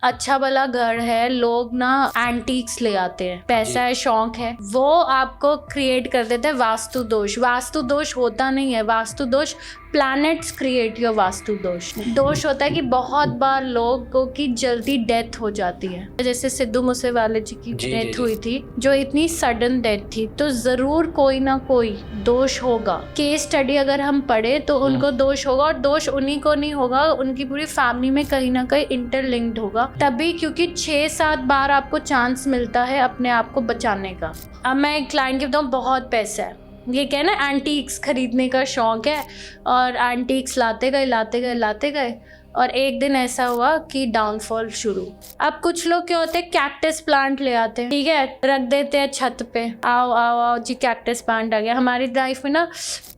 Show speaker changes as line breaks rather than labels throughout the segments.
अच्छा भला घर है, लोग ना एंटीक्स ले आते हैं, पैसा है, शौक है, वो आपको क्रिएट कर देते हैं वास्तु दोष। वास्तु दोष होता नहीं है, वास्तु दोष प्लैनेट्स क्रिएट योर वास्तु दोष। दोष होता है कि बहुत बार लोगों की जल्दी डेथ हो जाती है, जैसे सिद्धू मूसेवाले जी की डेथ हुई थी, जो इतनी सडन डेथ थी, तो जरूर कोई ना कोई दोष होगा। केस स्टडी अगर हम पढ़े तो उनको दोष होगा, और दोष उन्हीं को नहीं होगा, उनकी पूरी फैमिली में कहीं ना कहीं इंटरलिंक्ड होगा। तभी क्योंकि 6-7 बार आपको चांस मिलता है अपने आप को बचाने का। अब मैं एक क्लाइंट के बताऊँ, बहुत पैसा है, ये क्या ना एंटीक्स खरीदने का शौक है, और एंटीक्स लाते गए और एक दिन ऐसा हुआ कि डाउनफॉल शुरू। अब कुछ लोग क्या होते हैं, कैक्टस प्लांट ले आते हैं, ठीक है, रख देते हैं छत पे, आओ जी कैक्टस प्लांट आ गया। हमारी लाइफ में ना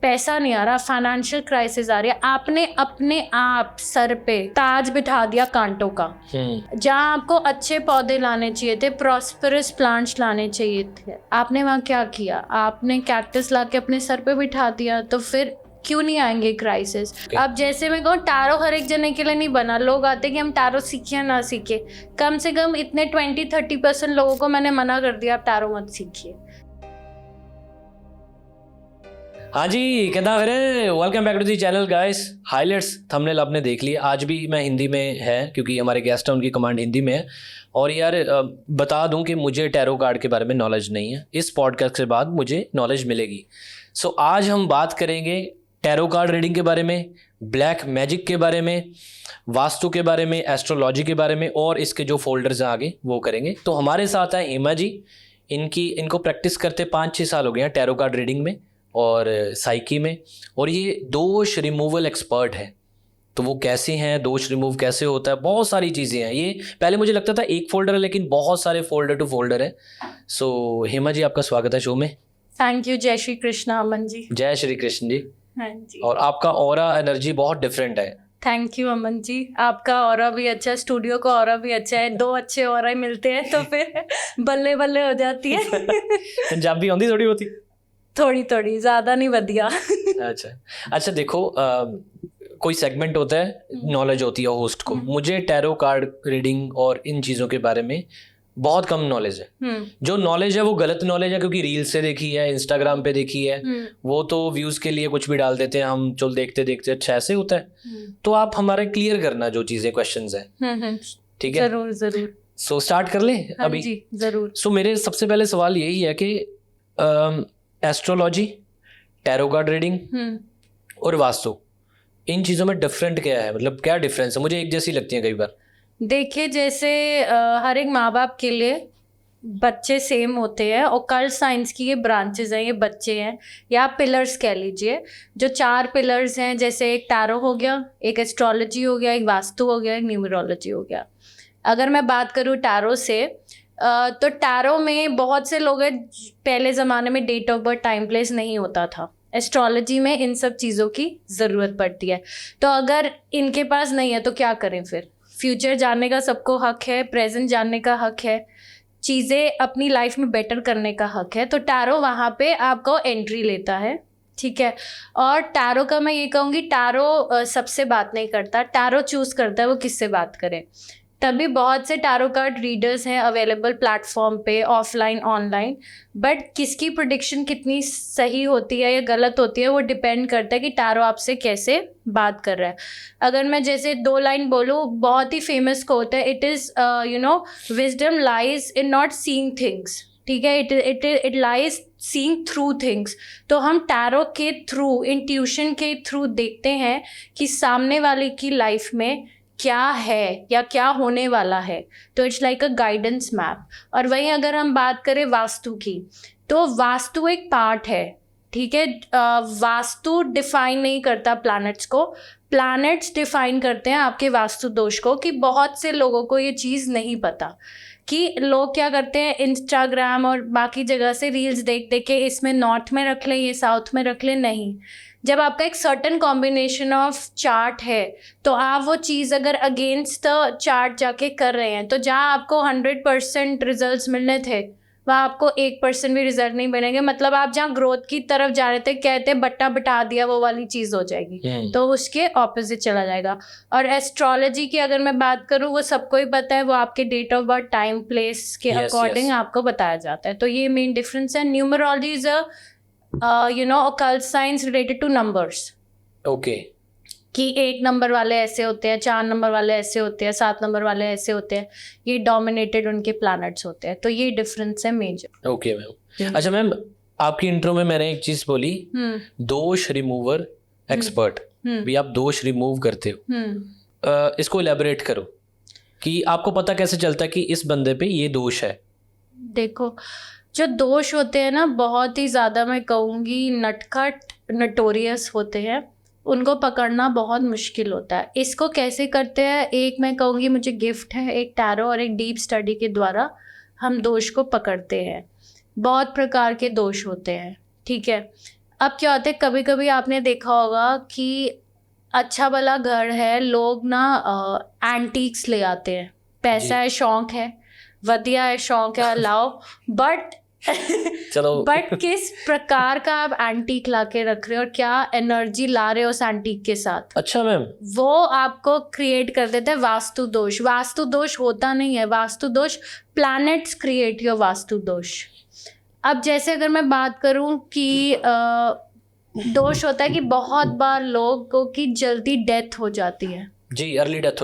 पैसा नहीं आ रहा, फाइनेंशियल क्राइसिस आ रही है, आपने अपने आप सर पे ताज बिठा दिया कांटों का। जहाँ आपको अच्छे पौधे लाने चाहिए थे, प्रॉस्परस प्लांट्स लाने चाहिए थे, आपने वहाँ क्या किया, आपने कैक्टस ला के अपने सर पे बिठा दिया। तो फिर क्यों नहीं आएंगे क्राइसिस। अब जैसे मैं कहूँ, टारो हर एक जने के लिए नहीं बना। लोग आते कि हम टारो सीखे या ना सीखे, कम से कम इतने 20-30% लोगों को मैंने मना कर दिया आप टारो मत सीखिए।
हाँ जी, कहता फिर welcome back to the channel guys. Highlights thumbnail आपने देख ली। आज भी मैं हिंदी में है क्योंकि हमारे गेस्ट हैं, उनकी कमांड हिंदी में है। और यार बता दूं कि मुझे टैरो कार्ड के बारे में नॉलेज नहीं है, इस पॉडकास्ट के बाद मुझे नॉलेज मिलेगी। सो आज हम बात करेंगे टैरो कार्ड रीडिंग के बारे में, ब्लैक मैजिक के बारे में, वास्तु के बारे में, एस्ट्रोलॉजी के बारे में, और इसके जो फोल्डर्स हैं आगे वो करेंगे। तो हमारे साथ है हेमा जी। इनको प्रैक्टिस करते 5-6 साल हो गए हैं टैरो कार्ड रीडिंग में और साइकी में, और ये दोष रिमूवल एक्सपर्ट है। तो वो कैसे हैं, दोष रिमूव कैसे होता है, बहुत सारी चीज़ें हैं। ये पहले मुझे लगता था एक फोल्डर है, लेकिन बहुत सारे फोल्डर टू फोल्डर है। सो हेमा जी, आपका स्वागत है शो में।
Thank you. जय श्री कृष्ण अमन जी।
जय श्री कृष्ण जी।
हाँ जी।
और आपका ऑरा एनर्जी बहुत डिफरेंट है।
थैंक यू अमन जी, आपका ऑरा भी अच्छा है, स्टूडियो का ऑरा भी अच्छा है, 2 अच्छे ऑरा ही मिलते हैं तो फिर बल्ले बल्ले हो जाती है।
पंजाबी आंदी थोड़ी होती,
थोड़ी ज़्यादा नहीं बढ़िया।
अच्छा देखो, कोई सेगमेंट होता है, नॉलेज होती है होस्ट को। मुझे टैरो कार्ड रीडिंग और इन चीज़ों के बारे में बहुत कम नॉलेज है। जो नॉलेज है वो गलत नॉलेज है, क्योंकि रील से देखी है, इंस्टाग्राम पे देखी है, वो तो व्यूज के लिए कुछ भी डाल देते हैं, हम चल देखते देखते अच्छा ऐसे होता है। तो आप हमारा क्लियर करना जो चीजें, क्वेश्चंस हैं, ठीक है?
जरूर।
सो स्टार्ट कर ले अभी
जी जरूर।
सो मेरे सबसे पहले सवाल यही है कि एस्ट्रोलॉजी, टैरो कार्ड रीडिंग और वास्तु, इन चीज़ों में डिफरेंट क्या है? मतलब क्या डिफरेंस है? मुझे एक जैसी लगती है कई बार।
देखिए, जैसे हर एक माँ बाप के लिए बच्चे सेम होते हैं, और कल्ट साइंस की ये ब्रांचेस हैं, ये बच्चे हैं, या पिलर्स कह लीजिए। जो 4 पिलर्स हैं, जैसे एक टैरो हो गया, एक एस्ट्रोलॉजी हो गया, एक वास्तु हो गया, एक न्यूमरोलॉजी हो गया। अगर मैं बात करूँ टैरो से, तो टैरो में बहुत से लोग हैं, पहले ज़माने में date of birth, time place नहीं होता था। एस्ट्रोलॉजी में इन सब चीज़ों की ज़रूरत पड़ती है। तो अगर इनके पास नहीं है तो क्या करें फिर? फ्यूचर जानने का सबको हक है, प्रेजेंट जानने का हक है, चीज़ें अपनी लाइफ में बेटर करने का हक है। तो टैरो वहाँ पे आपको एंट्री लेता है, ठीक है। और टैरो का मैं ये कहूँगी, टैरो सबसे बात नहीं करता, टैरो चूज़ करता है वो किससे बात करे। तभी बहुत से टैरो कार्ड रीडर्स हैं अवेलेबल प्लेटफॉर्म पे, ऑफलाइन ऑनलाइन, बट किसकी प्रेडिक्शन कितनी सही होती है या गलत होती है वो डिपेंड करता है कि टैरो आपसे कैसे बात कर रहा है। अगर मैं जैसे 2 लाइन बोलूँ, बहुत ही फेमस कोट है, it is wisdom lies in not seeing things, ठीक है, it lies seeing through things. तो हम टैरो के थ्रू, इंट्यूशन के थ्रू देखते हैं कि सामने वाले की लाइफ में क्या है या क्या होने वाला है। तो it's like a guidance map. और वहीं अगर हम बात करें वास्तु की, तो वास्तु एक पार्ट है, ठीक है। वास्तु डिफाइन नहीं करता प्लैनेट्स को, प्लैनेट्स डिफाइन करते हैं आपके वास्तु दोष को। कि बहुत से लोगों को ये चीज़ नहीं पता कि लोग क्या करते हैं, इंस्टाग्राम और बाकी जगह से रील्स देख देख के इसमें नॉर्थ में रख लें, ये साउथ में रख लें। नहीं, जब आपका एक सर्टन कॉम्बिनेशन ऑफ चार्ट है, तो आप वो चीज़ अगर अगेंस्ट द चार्ट जाके कर रहे हैं, तो जहाँ आपको 100% रिजल्ट्स मिलने थे, वहाँ आपको 1% भी रिजल्ट नहीं बनेंगे। मतलब आप जहाँ ग्रोथ की तरफ जा रहे थे, कहते बट्टा बिठा दिया, वो वाली चीज़ हो जाएगी, तो उसके ऑपोजिट चला जाएगा। और एस्ट्रोलॉजी की अगर मैं बात करूँ, वो सबको ही पता है, वो आपके date of birth, time, place के अकॉर्डिंग आपको बताया जाता है। तो ये मेन डिफरेंस है। Numerology is occult science related to numbers.
Okay,
कि 1 नंबर वाले ऐसे होते हैं, 4 नंबर वाले ऐसे होते हैं, 7 नंबर वाले ऐसे होते हैं, ये डोमिनेटेड उनके प्लैनेट्स होते हैं। तो ये डिफरेंस है मेजर।
Okay ma'am. अच्छा मैम, आपकी इंट्रो में मैंने एक चीज बोली, दोष रिमूवर एक्सपर्ट, भी आप दोष रिमूव करते हो। इसको इलेबोरेट करो कि आपको पता कैसे चलता है कि इस बंदे पे ये दोष है।
देखो, जो दोष होते हैं ना, बहुत ही ज़्यादा मैं कहूँगी नटखट, नटोरियस होते हैं, उनको पकड़ना बहुत मुश्किल होता है। इसको कैसे करते हैं, एक मैं कहूँगी मुझे गिफ्ट है, एक टैरो और एक डीप स्टडी के द्वारा हम दोष को पकड़ते हैं। बहुत प्रकार के दोष होते हैं, ठीक है। अब क्या होता है, कभी कभी आपने देखा होगा कि अच्छा भला घर है, लोग ना एंटीक्स ले आते हैं, पैसा है, शौक है, वधिया है, शौक है, लाओ, बट
चलो
बट किस प्रकार का आप एंटीक ला के रख रहे हो और क्या एनर्जी ला रहे हो उस एंटीक के साथ,
अच्छा मैम,
वो आपको क्रिएट कर देता है वास्तु दोष। वास्तु दोष होता नहीं है, वास्तु दोष प्लैनेट्स क्रिएट योर वास्तु दोष। अब जैसे अगर मैं बात करूं कि दोष होता है कि बहुत बार लोगों की जल्दी डेथ हो जाती है,
जी, अर्ली डेथ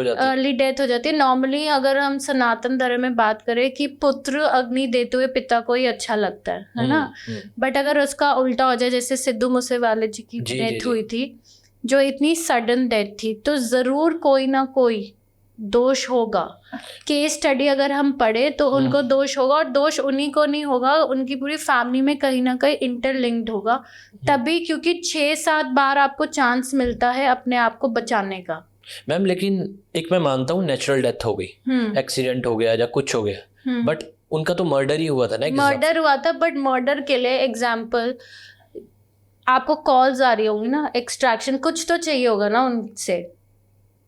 हो जाती है।
नॉर्मली अगर हम सनातन धर्म में बात करें कि पुत्र अग्नि देते हुए पिता को ही अच्छा लगता है ना। बट अगर उसका उल्टा हो जाए, जैसे सिद्धू मूसेवाले जी की डेथ हुई थी, जो इतनी सडन डेथ थी, तो ज़रूर कोई ना कोई दोष होगा। केस स्टडी अगर हम पढ़े तो उनको दोष होगा, और दोष उन्हीं को नहीं होगा, उनकी पूरी फैमिली में कहीं ना कहीं इंटरलिंक्ड होगा। तभी, क्योंकि 6-7 बार आपको चांस मिलता है अपने आप को बचाने का।
मैम, लेकिन एक मैं मानता हूँ नेचुरल डेथ हो गई, एक्सीडेंट हो गया या कुछ हो गया, बट उनका तो मर्डर ही हुआ था ना।
मर्डर हुआ था, बट मर्डर के लिए एग्जाम्पल आपको कॉल्स आ रही होंगी ना, एक्सट्रैक्शन, कुछ तो चाहिए होगा ना उनसे।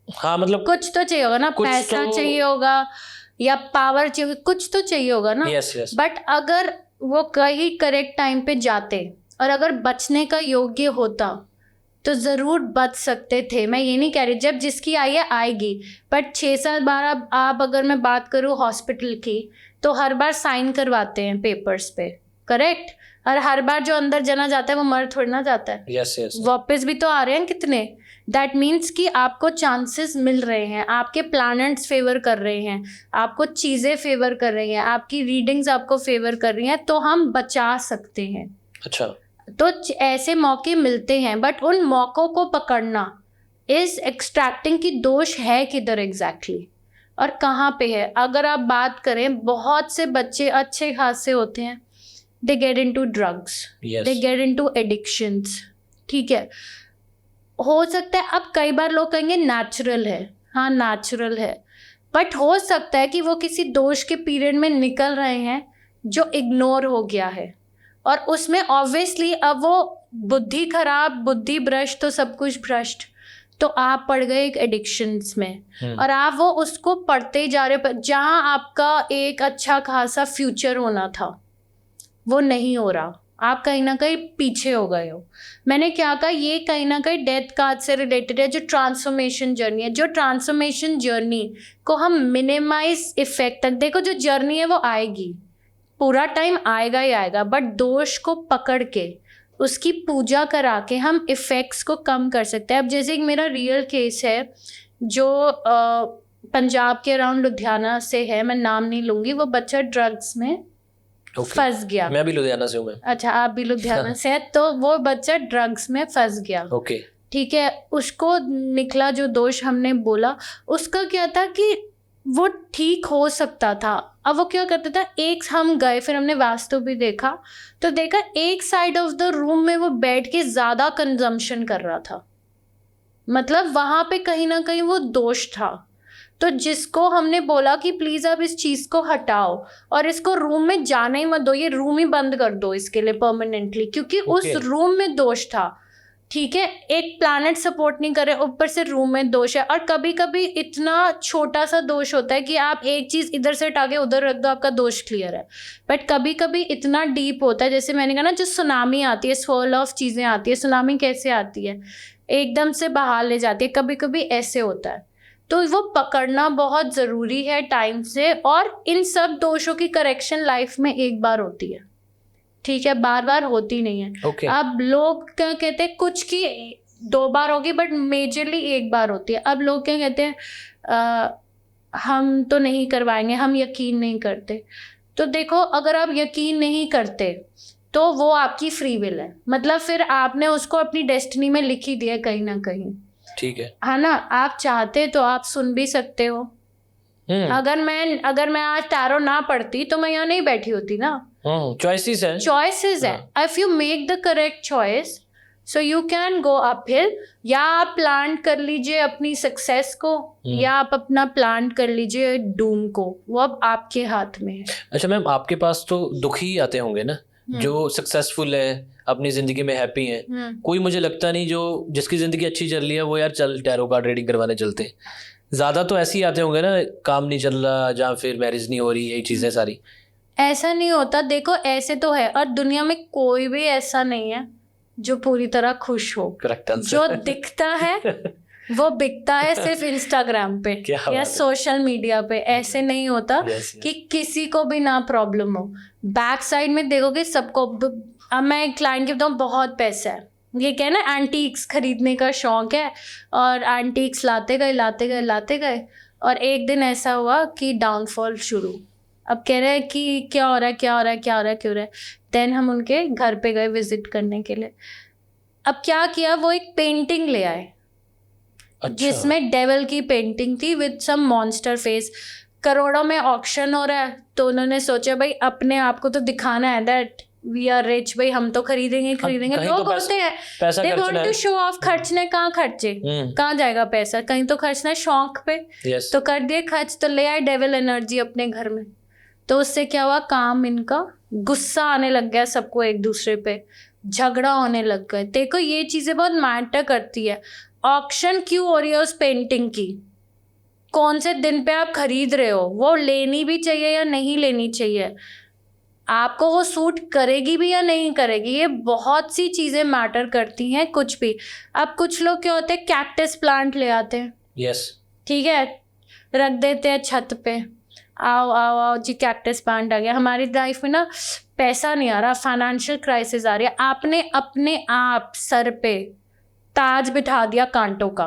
हाँ, मतलब
कुछ तो चाहिए होगा ना, पैसा चाहिए होगा या पावर चाहिए, कुछ तो चाहिए होगा ना।
यस।
बट अगर वो कहीं करेक्ट टाइम पे जाते और अगर बचने का योग्य होता तो ज़रूर बच सकते थे। मैं ये नहीं कह रही, जब जिसकी आई है आएगी, बट 6-7 बार आप अगर मैं बात करूँ हॉस्पिटल की, तो हर बार साइन करवाते हैं पेपर्स पे, करेक्ट, और हर बार जो अंदर जना जाता है वो मर थोड़ी ना जाता है।
यस।
वापस भी तो आ रहे हैं कितने। दैट मीन्स कि आपको चांसेस मिल रहे हैं, आपके प्लैनेट्स फेवर कर रहे हैं, आपको चीज़ें फेवर कर रही हैं, आपकी रीडिंग्स आपको फेवर कर रही हैं, तो हम बचा सकते हैं।
अच्छा,
तो ऐसे मौके मिलते हैं, बट उन मौक़ों को पकड़ना इज एक्सट्रैक्टिंग कि दोष है किधर एग्जैक्टली और कहाँ पे है। अगर आप बात करें, बहुत से बच्चे अच्छे खासे होते हैं, they get into drugs, they get into addictions, ठीक है। हो सकता है, अब कई बार लोग कहेंगे नेचुरल है, हाँ नेचुरल है, बट हो सकता है कि वो किसी दोष के पीरियड में निकल रहे हैं जो इग्नोर हो गया है, और उसमें ऑब्वियसली अब वो बुद्धि खराब, बुद्धि भ्रष्ट, तो सब कुछ भ्रष्ट, तो आप पड़ गए एक एडिक्शंस में, और आप वो उसको पढ़ते ही जा रहे हो। जहाँ आपका एक अच्छा खासा फ्यूचर होना था वो नहीं हो रहा, आप कहीं ना कहीं पीछे हो गए हो। मैंने क्या कहा, ये कहीं ना कहीं डेथ कार्ड से रिलेटेड है, जो ट्रांसफॉर्मेशन जर्नी है। जो ट्रांसफॉर्मेशन जर्नी को हम मिनिमाइज इफेक्ट तक, देखो जो जर्नी है वो आएगी, पूरा टाइम आएगा ही आएगा, बट दोष को पकड़ के उसकी पूजा करा के हम इफ़ेक्ट्स को कम कर सकते हैं। अब जैसे एक मेरा रियल केस है जो पंजाब के अराउंड लुधियाना से है, मैं नाम नहीं लूँगी, वो बच्चा ड्रग्स में फंस गया।
मैं भी लुधियाना से हूँ मैम।
अच्छा, आप भी लुधियाना से है, तो वो बच्चा ड्रग्स में फंस गया,
ओके,
ठीक है। उसको निकला जो दोष हमने बोला, उसका क्या था कि वो ठीक हो सकता था। अब वो क्या करता था, एक हम गए, फिर हमने वास्तु भी देखा, तो देखा एक साइड ऑफ द रूम में वो बैठ के ज़्यादा कंजम्पशन कर रहा था, मतलब वहाँ पे कहीं ना कहीं वो दोष था। तो जिसको हमने बोला कि प्लीज़ आप इस चीज़ को हटाओ और इसको रूम में जाने ही मत दो, ये रूम ही बंद कर दो इसके लिए परमानेंटली, क्योंकि उस रूम में दोष था। ठीक है, एक प्लैनेट सपोर्ट नहीं कर रहे, ऊपर से रूम में दोष है। और कभी कभी इतना छोटा सा दोष होता है कि आप एक चीज़ इधर से हटा के उधर रख दो, आपका दोष क्लियर है। बट कभी कभी इतना डीप होता है, जैसे मैंने कहा ना, जो सुनामी आती है, swirl ऑफ चीज़ें आती है। सुनामी कैसे आती है? एकदम से बहा ले जाती है, कभी कभी ऐसे होता है। तो वो पकड़ना बहुत ज़रूरी है टाइम से। और इन सब दोषों की करेक्शन लाइफ में एक बार होती है, ठीक है, बार बार होती नहीं है।
Okay.
अब लोग क्या कहते हैं, कुछ की 2 बार होगी, बट मेजरली 1 बार होती है। अब लोग क्या कहते हैं, हम तो नहीं करवाएंगे, हम यकीन नहीं करते। तो देखो, अगर आप यकीन नहीं करते तो वो आपकी फ्री विल है, मतलब फिर आपने उसको अपनी डेस्टिनी में लिख ही दिया कहीं ना कहीं,
ठीक
है ना। आप चाहते तो आप सुन भी सकते हो। अगर मैं आज टैरो ना पढ़ती तो मैं यहाँ नहीं बैठी होती ना।
चॉइसेस है,
चॉइसेस है। If you make the correct choice, so you can go uphill. या आप प्लान कर लीजिए अपनी सक्सेस को, या आप अपना प्लान कर लीजिए डूम को, वो अब आपके हाथ में है।
अच्छा मैम, आपके पास तो दुखी आते होंगे ना, जो सक्सेसफुल है, अपनी जिंदगी में हैप्पी है। कोई मुझे लगता नहीं जो जिसकी जिंदगी अच्छी चल रही है वो यार चल टैरो कार्ड रीडिंग करवाने चलते हैं। ज्यादा तो ऐसे ही आते होंगे ना, काम नहीं चल रहा या फिर मैरिज नहीं हो रही, यही चीजें सारी।
ऐसा नहीं होता, देखो ऐसे तो है, और दुनिया में कोई भी ऐसा नहीं है जो पूरी तरह खुश हो।
Correct answer.
जो दिखता है वो बिकता है सिर्फ इंस्टाग्राम पे या सोशल मीडिया पे। ऐसे नहीं होता कि किसी को भी ना प्रॉब्लम हो। बैक साइड में देखोगे सबको। अब मैं एक क्लाइंट के बताऊँ, बहुत पैसा है, ये क्या ना, एंटीक्स खरीदने का शौक है, और एंटीक्स लाते गए, और एक दिन ऐसा हुआ कि डाउनफॉल शुरू। अब कह रहे हैं कि क्या हो रहा है। देन हम उनके घर पे गए विजिट करने के लिए। अब क्या किया, वो एक पेंटिंग ले आए। अच्छा। जिसमें डेविल की पेंटिंग थी विद सम मॉन्स्टर फेस। करोड़ों में ऑक्शन हो रहा है, तो उन्होंने सोचा भाई अपने आप को तो दिखाना है दैट वी आर रिच, भाई हम तो खरीदेंगे। लोग होते हैं, they want to show off. खर्चने कहाँ खर्चे, कहाँ जाएगा पैसा, कहीं तो खर्चना है शौक पे। तो कर दिए खर्च, तो ले आए डेविल एनर्जी अपने घर में। तो उससे क्या हुआ, काम इनका, गुस्सा आने लग गया सबको एक दूसरे पे, झगड़ा होने लग गए। देखो ये चीज़ें बहुत मैटर करती है। ऑक्शन क्यों हो रही है उस पेंटिंग की, कौन से दिन पे आप खरीद रहे हो, वो लेनी भी चाहिए या नहीं लेनी चाहिए, आपको वो सूट करेगी भी या नहीं करेगी, ये बहुत सी चीज़ें मैटर करती हैं। कुछ भी, अब कुछ लोग क्या होते हैं, कैक्टस प्लांट ले आते हैं,
यस,
ठीक है, रख देते हैं छत पे। आओ जी, कैक्टस प्लांट आ गया। हमारी लाइफ में ना पैसा नहीं आ रहा, फाइनेंशियल क्राइसिस आ रही है, आपने अपने आप सर पे ताज बिठा दिया कांटों का,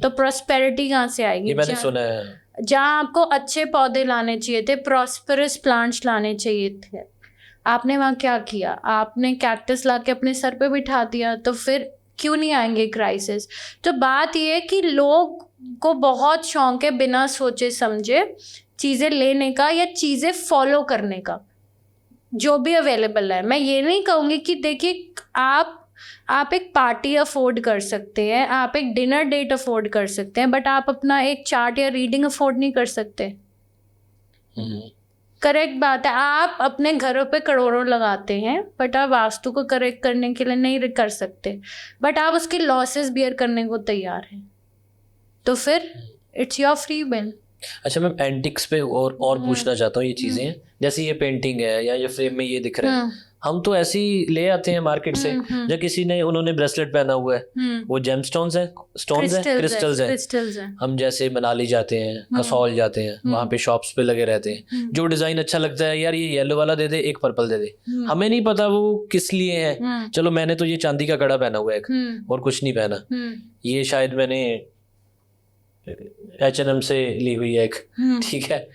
तो प्रॉस्पेरिटी कहाँ से आएगी?
ये मैंने सुना है।
जहाँ आपको अच्छे पौधे लाने चाहिए थे, प्रॉस्पेरस प्लांट्स लाने चाहिए थे, आपने वहाँ क्या किया, आपने कैक्टस ला के अपने सर पे बिठा दिया। तो फिर क्यों नहीं आएंगे क्राइसिस? तो बात ये है कि लोग को बहुत शौक है बिना सोचे समझे चीज़ें लेने का या चीज़ें फॉलो करने का, जो भी अवेलेबल है। मैं ये नहीं कहूँगी कि देखिए आप एक पार्टी अफोर्ड कर सकते हैं, आप एक डिनर डेट अफोर्ड कर सकते हैं, बट आप अपना एक चार्ट या रीडिंग अफोर्ड नहीं कर सकते। करेक्ट बात है, आप अपने घरों पे करोड़ों लगाते हैं, बट आप वास्तु को करेक्ट करने के लिए नहीं कर सकते, बट आप उसके लॉसेस बियर करने को तैयार हैं, तो फिर इट्स योर फ्री विल।
अच्छा मैम, एंटिक्स पे और पूछना चाहता हूँ, ये चीज़ें जैसे ये पेंटिंग है या ये फ्रेम में ये दिख रहा है, हम तो ऐसे ही ले आते हैं मार्केट से, जब किसी ने उन्होंने ब्रेसलेट पहना हुआ है, वो जेमस्टोन्स हैं, क्रिस्टल्स हैं। हम जैसे मनाली जाते हैं, कसौल जाते हैं, वहाँ पे शॉप्स पे लगे रहते हैं, जो डिजाइन अच्छा लगता है, यार ये येलो वाला दे दे, एक पर्पल दे दे, हमें नहीं पता वो किस लिए है। चलो मैंने तो ये चांदी का कड़ा पहना हुआ है एक, और कुछ नहीं पहना, ये शायद मैंने H&M से ली हुई है एक, ठीक है,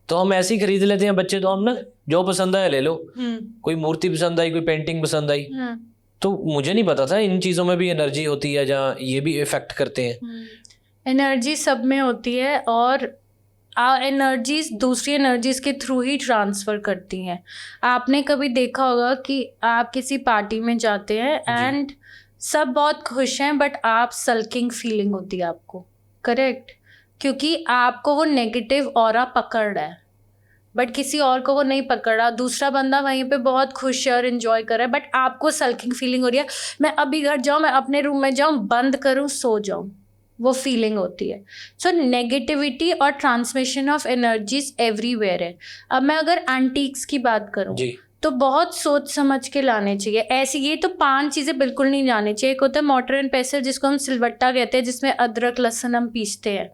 तो हम ऐसे ही खरीद लेते हैं बच्चे, तो हम ना जो पसंद आया ले लो, कोई मूर्ति पसंद आई, कोई पेंटिंग पसंद आई, तो मुझे नहीं पता था इन चीज़ों में भी एनर्जी होती है, जहाँ ये भी इफेक्ट करते हैं।
एनर्जी सब में होती है, और एनर्जीज दूसरी एनर्जीज के थ्रू ही ट्रांसफ़र करती हैं। आपने कभी देखा होगा कि आप किसी पार्टी में जाते हैं एंड सब बहुत खुश हैं, बट आप सल्किंग फीलिंग होती है आपको, करेक्ट, क्योंकि आपको वो नेगेटिव ऑरा पकड़ रहा है। बट किसी और को वो नहीं पकड़ा, दूसरा बंदा वहीं पे बहुत खुश है और इन्जॉय कर रहा है, बट आपको सल्किंग फीलिंग हो रही है, मैं अभी घर जाऊँ, मैं अपने रूम में जाऊँ, बंद करूँ, सो जाऊँ, वो फीलिंग होती है। सो नेगेटिविटी और ट्रांसमिशन ऑफ एनर्जीज एवरीवेयर है। अब मैं अगर एंटीक्स की बात करूँ
जी
तो बहुत सोच समझ के लाने चाहिए। ऐसी ये तो 5 चीज़ें बिल्कुल नहीं लानी चाहिए। एक होता है मोटर एंड पेसल, जिसको हम सिलबट्टा कहते हैं, जिसमें अदरक लहसुन हम पीसते हैं,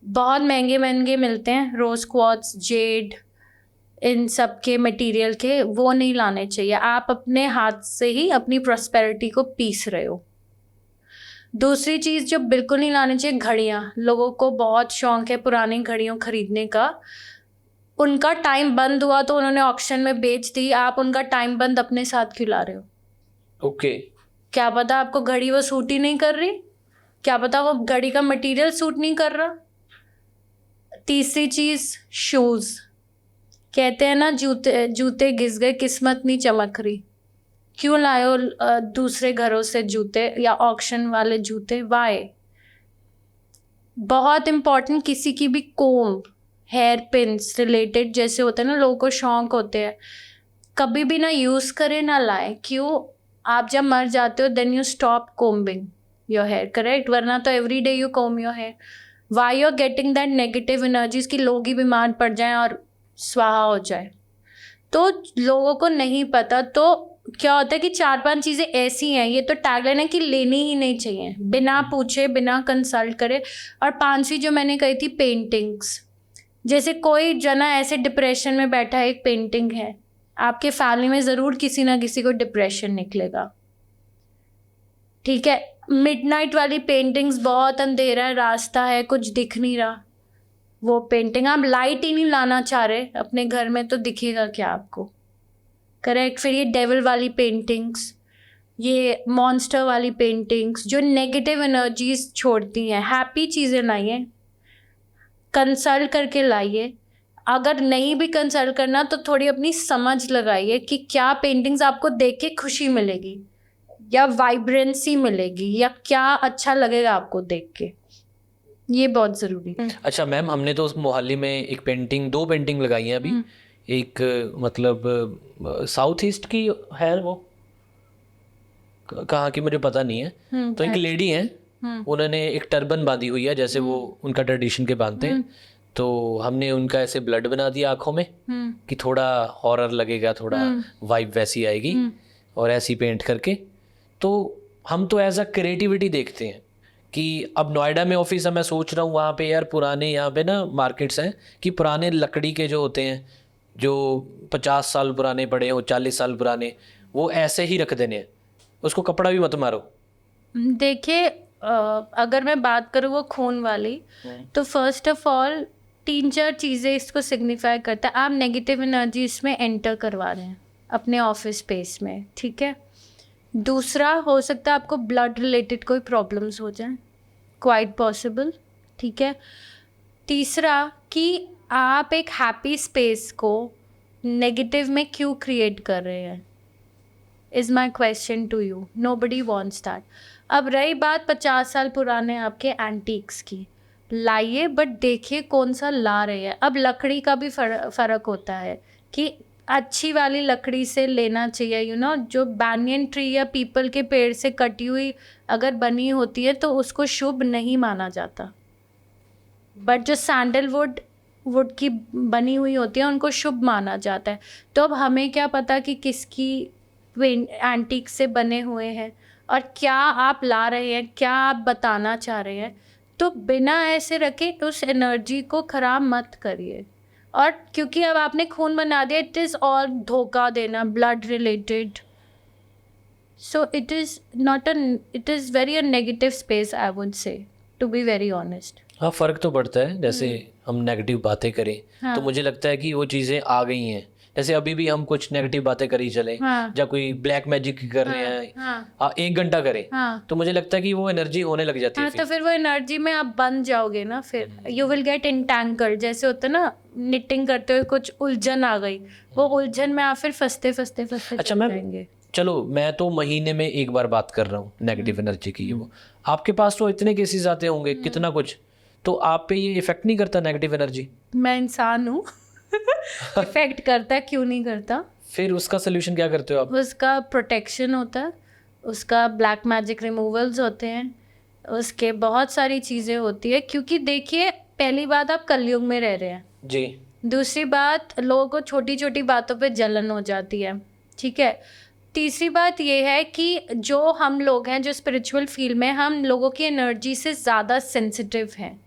बहुत महंगे महंगे मिलते हैं, रोज क्वार्ट्ज, जेड, इन सब के मटेरियल के, वो नहीं लाने चाहिए। आप अपने हाथ से ही अपनी प्रॉस्पेरिटी को पीस रहे हो। दूसरी चीज़ जो बिल्कुल नहीं लानी चाहिए, घड़ियाँ। लोगों को बहुत शौक है पुरानी घड़ियों खरीदने का, उनका टाइम बंद हुआ तो उन्होंने ऑक्शन में बेच दी, आप उनका टाइम बंद अपने साथ क्यों ला रहे हो?
ओके।
क्या पता आपको घड़ी वो सूट ही नहीं कर रही, क्या पता वो घड़ी का मटेरियल सूट नहीं कर रहा। तीसरी चीज़, शूज़। कहते हैं ना, जूते जूते घिस गए, किस्मत नहीं चमक रही। क्यों लाए हो दूसरे घरों से जूते या ऑक्शन वाले जूते? वाई? बहुत इम्पॉर्टेंट, किसी की भी कोम, हेयर पिन्स रिलेटेड जैसे होते हैं ना, लोगों को शौक होते हैं, कभी भी ना यूज़ करें ना लाएं। क्यों? आप जब मर जाते हो then you stop combing your hair, correct? वरना तो every day you comb your hair. Why you are getting that negative energies कि लोग ही बीमार पड़ जाएं और स्वाहा हो जाए। तो लोगों को नहीं पता, तो क्या होता है कि 4-5 चीज़ें ऐसी हैं, ये तो टैगलाइन है कि लेनी ही नहीं चाहिए बिना पूछे, बिना कंसल्ट करे। और 5वीं जो मैंने कही थी, पेंटिंग्स। जैसे कोई जना ऐसे डिप्रेशन में बैठा है, एक पेंटिंग है, आपके फैमिली में ज़रूर किसी ना किसी को डिप्रेशन निकलेगा, ठीक है? मिडनाइट वाली पेंटिंग्स, बहुत अंधेरा है, रास्ता है, कुछ दिख नहीं रहा, वो पेंटिंग आप लाइट ही नहीं लाना चाह रहे अपने घर में, तो दिखेगा क्या आपको? करेक्ट? फिर ये डेविल वाली पेंटिंग्स, ये मॉन्स्टर वाली पेंटिंग्स जो नेगेटिव एनर्जीज छोड़ती हैं। हैप्पी चीज़ें लाइए, कंसल्ट करके लाइए। अगर नहीं भी कंसल्ट करना तो थोड़ी अपनी समझ लगाइए कि क्या पेंटिंग्स आपको देख के खुशी मिलेगी या वाइब्रेंसी मिलेगी या क्या अच्छा लगेगा आपको देख के, ये बहुत ज़रूरी है।
अच्छा मैम, हमने तो उस मोहाली में एक पेंटिंग, 2 पेंटिंग लगाई हैं अभी। एक मतलब साउथ ईस्ट की है वो, कहाँ की मुझे पता नहीं है। तो एक लेडी हैं, उन्होंने एक टर्बन बांधी हुई है, जैसे वो उनका ट्रेडिशन के बांधते हैं। तो हमने उनका ऐसे ब्लड बना दिया आँखों में कि थोड़ा हॉरर लगेगा, थोड़ा वाइब वैसी आएगी, और ऐसी पेंट करके। तो हम तो एज अ क्रिएटिविटी देखते हैं कि अब नोएडा में ऑफिस है, मैं सोच रहा हूँ वहाँ पे यार पुराने, यहाँ पे ना मार्केट्स हैं कि पुराने लकड़ी के जो होते हैं, जो 50 साल पुराने पड़े हो, 40 साल पुराने, वो ऐसे ही रख देने हैं, उसको कपड़ा भी मत मारो।
देखिए, अगर मैं बात करूँ वो खून वाली, तो फर्स्ट ऑफ ऑल 3-4 चीज़ें इसको सिग्निफाई करता है। आप नेगेटिव एनर्जी इसमें एंटर करवा रहे हैं अपने ऑफिस स्पेस में, ठीक है? दूसरा, हो सकता है आपको ब्लड रिलेटेड कोई प्रॉब्लम्स हो जाए, क्वाइट पॉसिबल, ठीक है? तीसरा, कि आप एक हैप्पी स्पेस को नेगेटिव में क्यों क्रिएट कर रहे हैं, is my question to you. Nobody wants that. अब रही बात 50 साल पुराने आपके एंटीक्स की, लाइए, बट देखिए कौन सा ला रहे हैं। अब लकड़ी का भी फ़र्क होता है कि अच्छी वाली लकड़ी से लेना चाहिए, यू नो, जो बैनियन ट्री या पीपल के पेड़ से कटी हुई अगर बनी होती है तो उसको शुभ नहीं माना जाता, बट जो सैंडलवुड वुड की बनी हुई होती है उनको शुभ माना जाता है। तो अब हमें क्या पता कि किसकी एंटीक से बने हुए हैं और क्या आप ला रहे हैं, क्या आप बताना चाह रहे हैं। तो बिना ऐसे रखे उस एनर्जी को ख़राब मत करिए। और क्योंकि अब आपने खून बना दिया, इट इज़ ऑल धोखा देना, blood related. So it is not it is very a negative space, I would say, to be very honest.
हाँ, फ़र्क तो पड़ता है। जैसे हम नेगेटिव बातें करें,
हाँ।
तो मुझे लगता है कि वो चीज़ें आ गई हैं। जैसे अभी भी हम कुछ नेगेटिव बातें करी चले,
हाँ।
या कोई ब्लैक मैजिक कर रहे हैं, हाँ 1 घंटा करें,
हाँ।
तो मुझे लगता है कि वो एनर्जी होने लग जाती है।
हाँ, तो फिर वो एनर्जी में आप बन जाओगे ना, फिर यू विल गेट इंटैंगल्ड। जैसे होता है ना, निटिंग करते हुए कुछ उलझन आ गई, वो उलझन में आप फिर फंसते
अच्छा मैम,
जाएंगे।
चलो मैं तो महीने में 1 बार बात कर रहा हूँ नेगेटिव एनर्जी की। वो आपके पास तो इतने केसेस आते होंगे, कितना कुछ, तो आप पे ये इफेक्ट नहीं करता नेगेटिव एनर्जी?
मैं इंसान हूँ इफेक्ट करता है, क्यों नहीं करता।
फिर उसका सोल्यूशन क्या करते हो आप?
उसका प्रोटेक्शन होता है, उसका ब्लैक मैजिक रिमूवल्स होते हैं, उसके बहुत सारी चीज़ें होती है। क्योंकि देखिए, पहली बात, आप कलयुग में रह रहे हैं
जी।
दूसरी बात, लोगों को छोटी छोटी बातों पे जलन हो जाती है, ठीक है। तीसरी बात ये है कि जो हम लोग हैं जो स्पिरिचुअल फील्ड में, हम लोगों की एनर्जी से ज़्यादा सेंसिटिव हैं,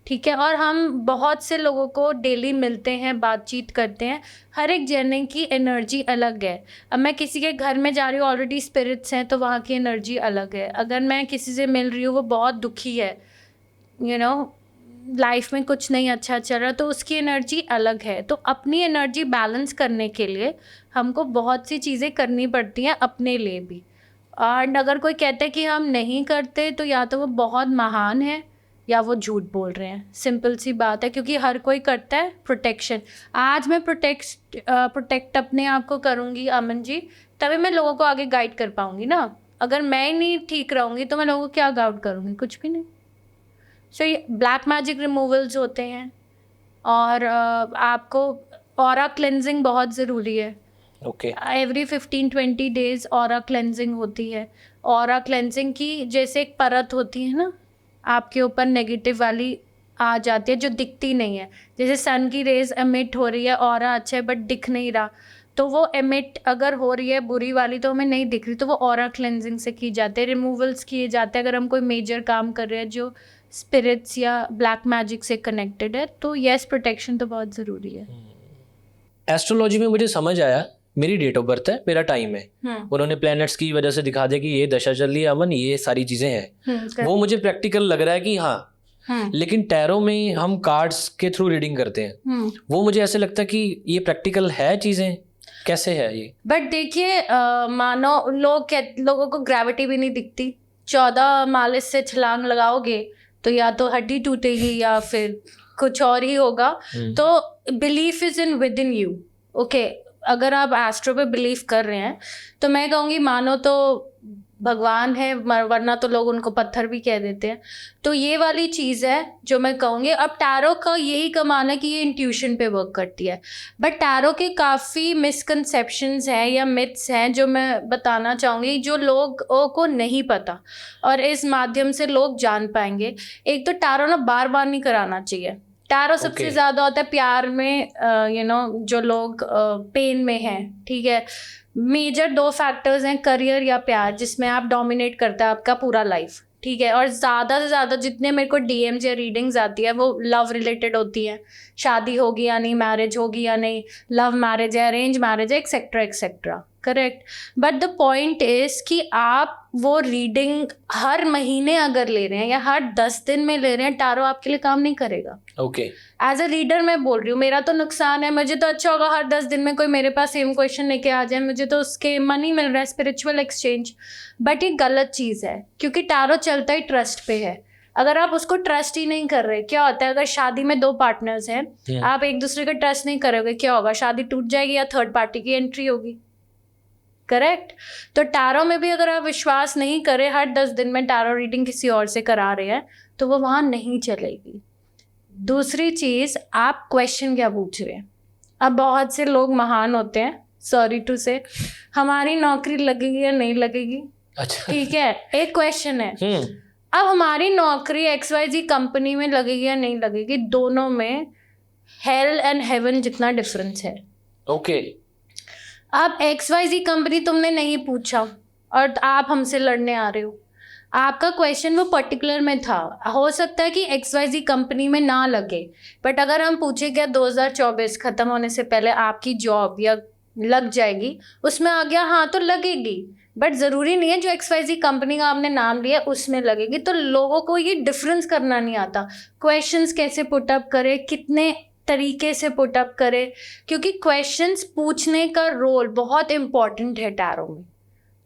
ठीक है। और हम बहुत से लोगों को डेली मिलते हैं, बातचीत करते हैं, हर एक जने की एनर्जी अलग है। अब मैं किसी के घर में जा रही हूँ, ऑलरेडी स्पिरिट्स हैं, तो वहाँ की एनर्जी अलग है। अगर मैं किसी से मिल रही हूँ, वो बहुत दुखी है, यू नो लाइफ में कुछ नहीं अच्छा चल रहा, तो उसकी एनर्जी अलग है। तो अपनी एनर्जी बैलेंस करने के लिए हमको बहुत सी चीज़ें करनी पड़ती हैं, अपने लिए भी। और अगर कोई कहता है कि हम नहीं करते, तो या तो वो बहुत महान है या वो झूठ बोल रहे हैं, सिंपल सी बात है। क्योंकि हर कोई करता है प्रोटेक्शन। आज मैं प्रोटेक्ट अपने आप को करूँगी अमन जी, तभी मैं लोगों को आगे गाइड कर पाऊँगी ना। अगर मैं ही नहीं ठीक रहूँगी तो मैं लोगों को क्या गाइड करूँगी, कुछ भी नहीं। सो ये ब्लैक मैजिक रिमूवल्स होते हैं। और आपको ऑरा क्लेंजिंग बहुत ज़रूरी है।
Okay.
Every 15-20 days aura cleansing होती है। ऑरा क्लेंजिंग की जैसे एक परत होती है ना, आपके ऊपर नेगेटिव वाली आ जाती है जो दिखती नहीं है। जैसे सन की रेज एमिट हो रही है, ऑरा अच्छा है बट दिख नहीं रहा, तो वो एमिट अगर हो रही है बुरी वाली तो हमें नहीं दिख रही, तो वो ऑरा क्लेंजिंग से की जाती है, रिमूवल्स किए जाते हैं। अगर हम कोई मेजर काम कर रहे हैं जो स्पिरिट्स या ब्लैक मैजिक से कनेक्टेड है, तो यस, प्रोटेक्शन तो बहुत ज़रूरी है।
एस्ट्रोलॉजी में मुझे समझ आया, मेरी डेट ऑफ बर्थ है, मेरा टाइम है, उन्होंने प्लैनेट्स की वजह से दिखा दिया कि ये दशा चल रही है अमन, ये सारी चीज़ें हैं, वो मुझे प्रैक्टिकल लग रहा है कि हाँ। लेकिन टैरो में हम कार्ड्स के थ्रू रीडिंग करते हैं, वो मुझे ऐसे लगता है कि ये प्रैक्टिकल है, चीज़ें कैसे है ये?
बट देखिए, मानो लोगों को ग्रेविटी भी नहीं दिखती। 14 माले से छलांग लगाओगे तो या तो हड्डी टूटेगी या फिर कुछ और ही होगा। तो belief is in with in you. Okay, अगर आप एस्ट्रो पे बिलीव कर रहे हैं तो मैं कहूँगी मानो तो भगवान है, वरना तो लोग उनको पत्थर भी कह देते हैं। तो ये वाली चीज़ है जो मैं कहूँगी। अब टैरो का यही कमाल है कि ये इंट्यूशन पे वर्क करती है। बट टैरो के काफ़ी मिसकंसेप्शंस हैं या मिथ्स हैं जो मैं बताना चाहूँगी, जो लोगों को नहीं पता और इस माध्यम से लोग जान पाएंगे। एक तो टैरो ना बार बार नहीं कराना चाहिए। टैरो सबसे ज़्यादा होता है प्यार में, जो लोग पेन में हैं, ठीक है। मेजर 2 फैक्टर्स हैं, करियर या प्यार, जिसमें आप डोमिनेट करता है आपका पूरा लाइफ, ठीक है। और ज़्यादा से ज़्यादा जितने मेरे को डीएम्स या रीडिंग्स आती है वो लव रिलेटेड होती हैं। शादी होगी या नहीं, मैरिज होगी या नहीं, लव मैरिज है, अरेंज मैरिज है, etcetera etcetera, correct. But the point is कि आप वो रीडिंग हर महीने अगर ले रहे हैं या हर 10 दिन में ले रहे हैं, टैरो आपके लिए काम नहीं करेगा।
ओके।
एज अ रीडर मैं बोल रही हूँ, मेरा तो नुकसान है। मुझे तो अच्छा होगा हर 10 दिन में कोई मेरे पास सेम क्वेश्चन लेके आ जाए, मुझे तो उसके मनी मिल रहा है, स्पिरिचुअल एक्सचेंज। बट ये गलत चीज़ है क्योंकि टैरो चलता ही ट्रस्ट पे है। अगर आप उसको ट्रस्ट ही नहीं कर रहे, क्या होता है अगर शादी में 2 पार्टनर्स हैं, आप एक दूसरे का ट्रस्ट नहीं करोगे, क्या होगा? शादी टूट जाएगी या थर्ड पार्टी की एंट्री होगी, करेक्ट। तो टैरो में भी अगर आप विश्वास नहीं करें, हर 10 दिन में टैरो रीडिंग किसी और से करा रहे हैं, तो वो वहाँ नहीं चलेगी। दूसरी चीज़, आप क्वेश्चन क्या पूछ रहे हैं। अब बहुत से लोग महान होते हैं, सॉरी टू से, हमारी नौकरी लगेगी या नहीं लगेगी,
अच्छा,
ठीक है, एक क्वेश्चन है। अब हमारी नौकरी XYZ कंपनी में लगेगी या नहीं लगेगी, दोनों में हेल एंड हेवन जितना डिफरेंस है।
ओके।
अब XYZ कंपनी तुमने नहीं पूछा और आप हमसे लड़ने आ रहे हो, आपका क्वेश्चन वो पर्टिकुलर में था। हो सकता है कि XYZ कंपनी में ना लगे, बट अगर हम पूछे क्या 2024 ख़त्म होने से पहले आपकी जॉब या लग जाएगी, उसमें आ गया हाँ तो लगेगी, बट ज़रूरी नहीं है जो XYZ कंपनी का आपने नाम लिया उसमें लगेगी। तो लोगों को ये डिफरेंस करना नहीं आता, क्वेश्चंस कैसे पुटअप करे, कितने तरीके से पुटअप करे, क्योंकि क्वेश्चंस पूछने का रोल बहुत इम्पॉर्टेंट है टैरो में।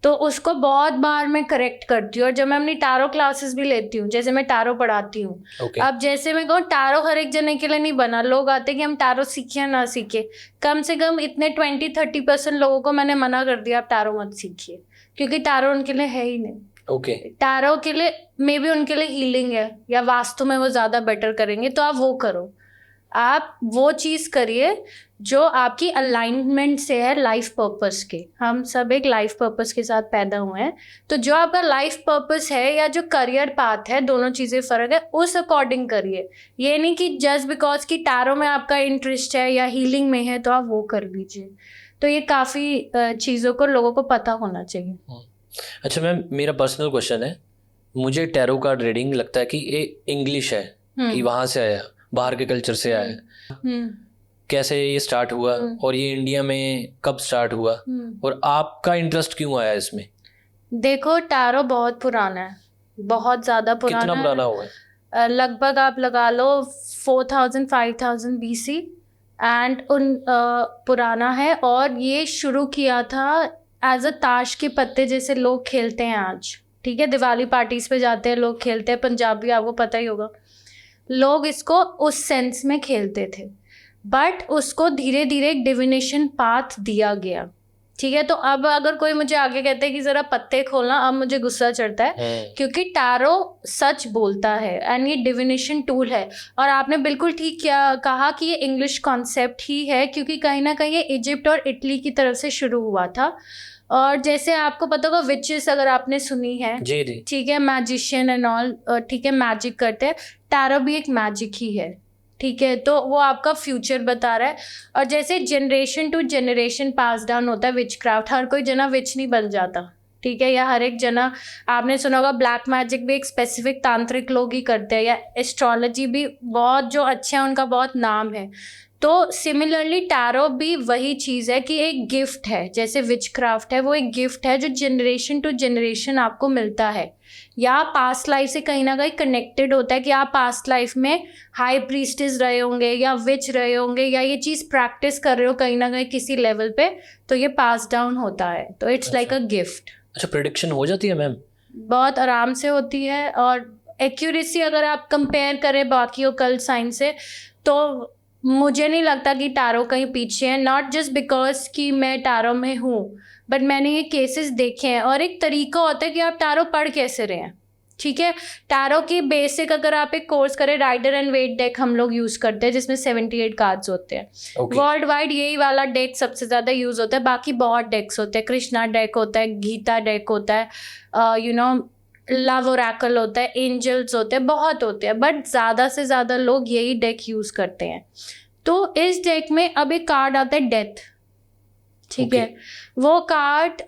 तो उसको बहुत बार मैं करेक्ट करती हूँ। और जब मैं अपनी टैरो क्लासेस भी लेती हूँ, जैसे मैं टैरो पढ़ाती हूँ, अब जैसे मैं कहूँ टैरो हर एक जने के लिए नहीं बना। लोग आते कि हम टैरो सीखे या ना सीखे, कम से कम इतने 20-30% लोगों को मैंने मना कर दिया आप टैरो मत सीखिए, क्योंकि टैरो उनके लिए है ही नहीं।
ओके।
टैरो के लिए मे बी उनके लिए हीलिंग है या वास्तु में वो ज़्यादा बेटर करेंगे, तो आप वो करो। आप वो चीज़ करिए जो आपकी अलाइनमेंट से है लाइफ पर्पस के। हम सब एक लाइफ पर्पस के साथ पैदा हुए हैं, तो जो आपका लाइफ पर्पस है या जो करियर पाथ है, दोनों चीज़ें फ़र्क है, उस अकॉर्डिंग करिए। ये नहीं कि जस्ट बिकॉज कि टैरो में आपका इंटरेस्ट है या हीलिंग में है तो आप वो कर लीजिए। तो ये काफ़ी चीज़ों को लोगों को पता होना चाहिए।
अच्छा मैम, मेरा पर्सनल क्वेश्चन है, मुझे टैरो कार्ड रीडिंग लगता है कि ये इंग्लिश है, कि वहाँ से आया, बाहर के कल्चर से आया। कैसे ये स्टार्ट हुआ और ये इंडिया में कब स्टार्ट हुआ और आपका इंटरेस्ट क्यों आया इसमें?
देखो, टैरो बहुत पुराना है, बहुत ज़्यादा पुराना।
कितना पुराना हुआ है?
लगभग आप लगा लो 4000 5000 BC एंड पुराना है। और ये शुरू किया था एज अ ताश के पत्ते जैसे लोग खेलते हैं आज, ठीक है। दिवाली पार्टीज पे जाते हैं लोग, खेलते हैं, पंजाबी आपको पता ही होगा। लोग इसको उस सेंस में खेलते थे, बट उसको धीरे धीरे एक डिविनेशन पाथ दिया गया, ठीक है। तो अब अगर कोई मुझे आगे कहते हैं कि ज़रा पत्ते खोलना, अब मुझे गुस्सा चढ़ता है, क्योंकि टैरो सच बोलता है एंड ये डिविनेशन टूल है। और आपने बिल्कुल ठीक कहा कि ये इंग्लिश कॉन्सेप्ट ही है, क्योंकि कहीं ना कहीं ये इजिप्ट और इटली की तरफ से शुरू हुआ था। और जैसे आपको पता होगा विचेस, अगर आपने सुनी है,
जी जी,
ठीक है, मैजिशियन एंड ऑल, ठीक है, मैजिक करते हैं, टैरो भी एक मैजिक ही है, ठीक है। तो वो आपका फ्यूचर बता रहा है। और जैसे generation to generation pass down होता है विच क्राफ्ट, हर कोई जना विच नहीं बन जाता, ठीक है, या हर एक जना, आपने सुना होगा ब्लैक मैजिक भी एक स्पेसिफिक तांत्रिक लोग ही करते हैं, या एस्ट्रोलॉजी भी बहुत जो अच्छे हैं उनका बहुत नाम है। तो सिमिलरली टैरो भी वही चीज़ है कि एक गिफ्ट है, जैसे विच क्राफ्ट है, वो एक गिफ्ट है जो जनरेशन टू जनरेशन आपको मिलता है, या पास्ट लाइफ से कहीं ना कहीं कनेक्टेड होता है कि आप पास्ट लाइफ में हाई प्रीस्टेस रहे होंगे या विच रहे होंगे, या ये चीज़ प्रैक्टिस कर रहे हो कहीं ना कहीं किसी लेवल पे, तो ये पास डाउन होता है। तो इट्स लाइक अ गिफ्ट।
अच्छा, प्रेडिक्शन हो जाती है मैम?
बहुत आराम से होती है, और एक्यूरेसी अगर आप कंपेयर करें बाकी ओकल्ट साइंस से, तो मुझे नहीं लगता कि टैरो कहीं पीछे है। नॉट जस्ट बिकॉज कि मैं टैरो में हूँ, बट मैंने ये केसेस देखे हैं। और एक तरीका होता है कि आप टैरो पढ़ कैसे रहे हैं, ठीक है। टैरो की बेसिक अगर आप एक कोर्स करें, राइडर एंड वेट डेक हम लोग यूज़ करते हैं, जिसमें 78 कार्ड्स होते हैं। वर्ल्ड वाइड यही वाला डेक सबसे ज़्यादा यूज़ होता है, बाकी बहुत डेक्स होते हैं। कृष्णा डेक होता है, गीता डेक होता है, लव ओरेकल होता है, एंजल्स होते हैं, बहुत होते हैं, बट ज़्यादा से ज़्यादा लोग यही डेक यूज़ करते हैं। तो इस डेक में अब एक कार्ड आता है डेथ, ठीक है। वो कार्ड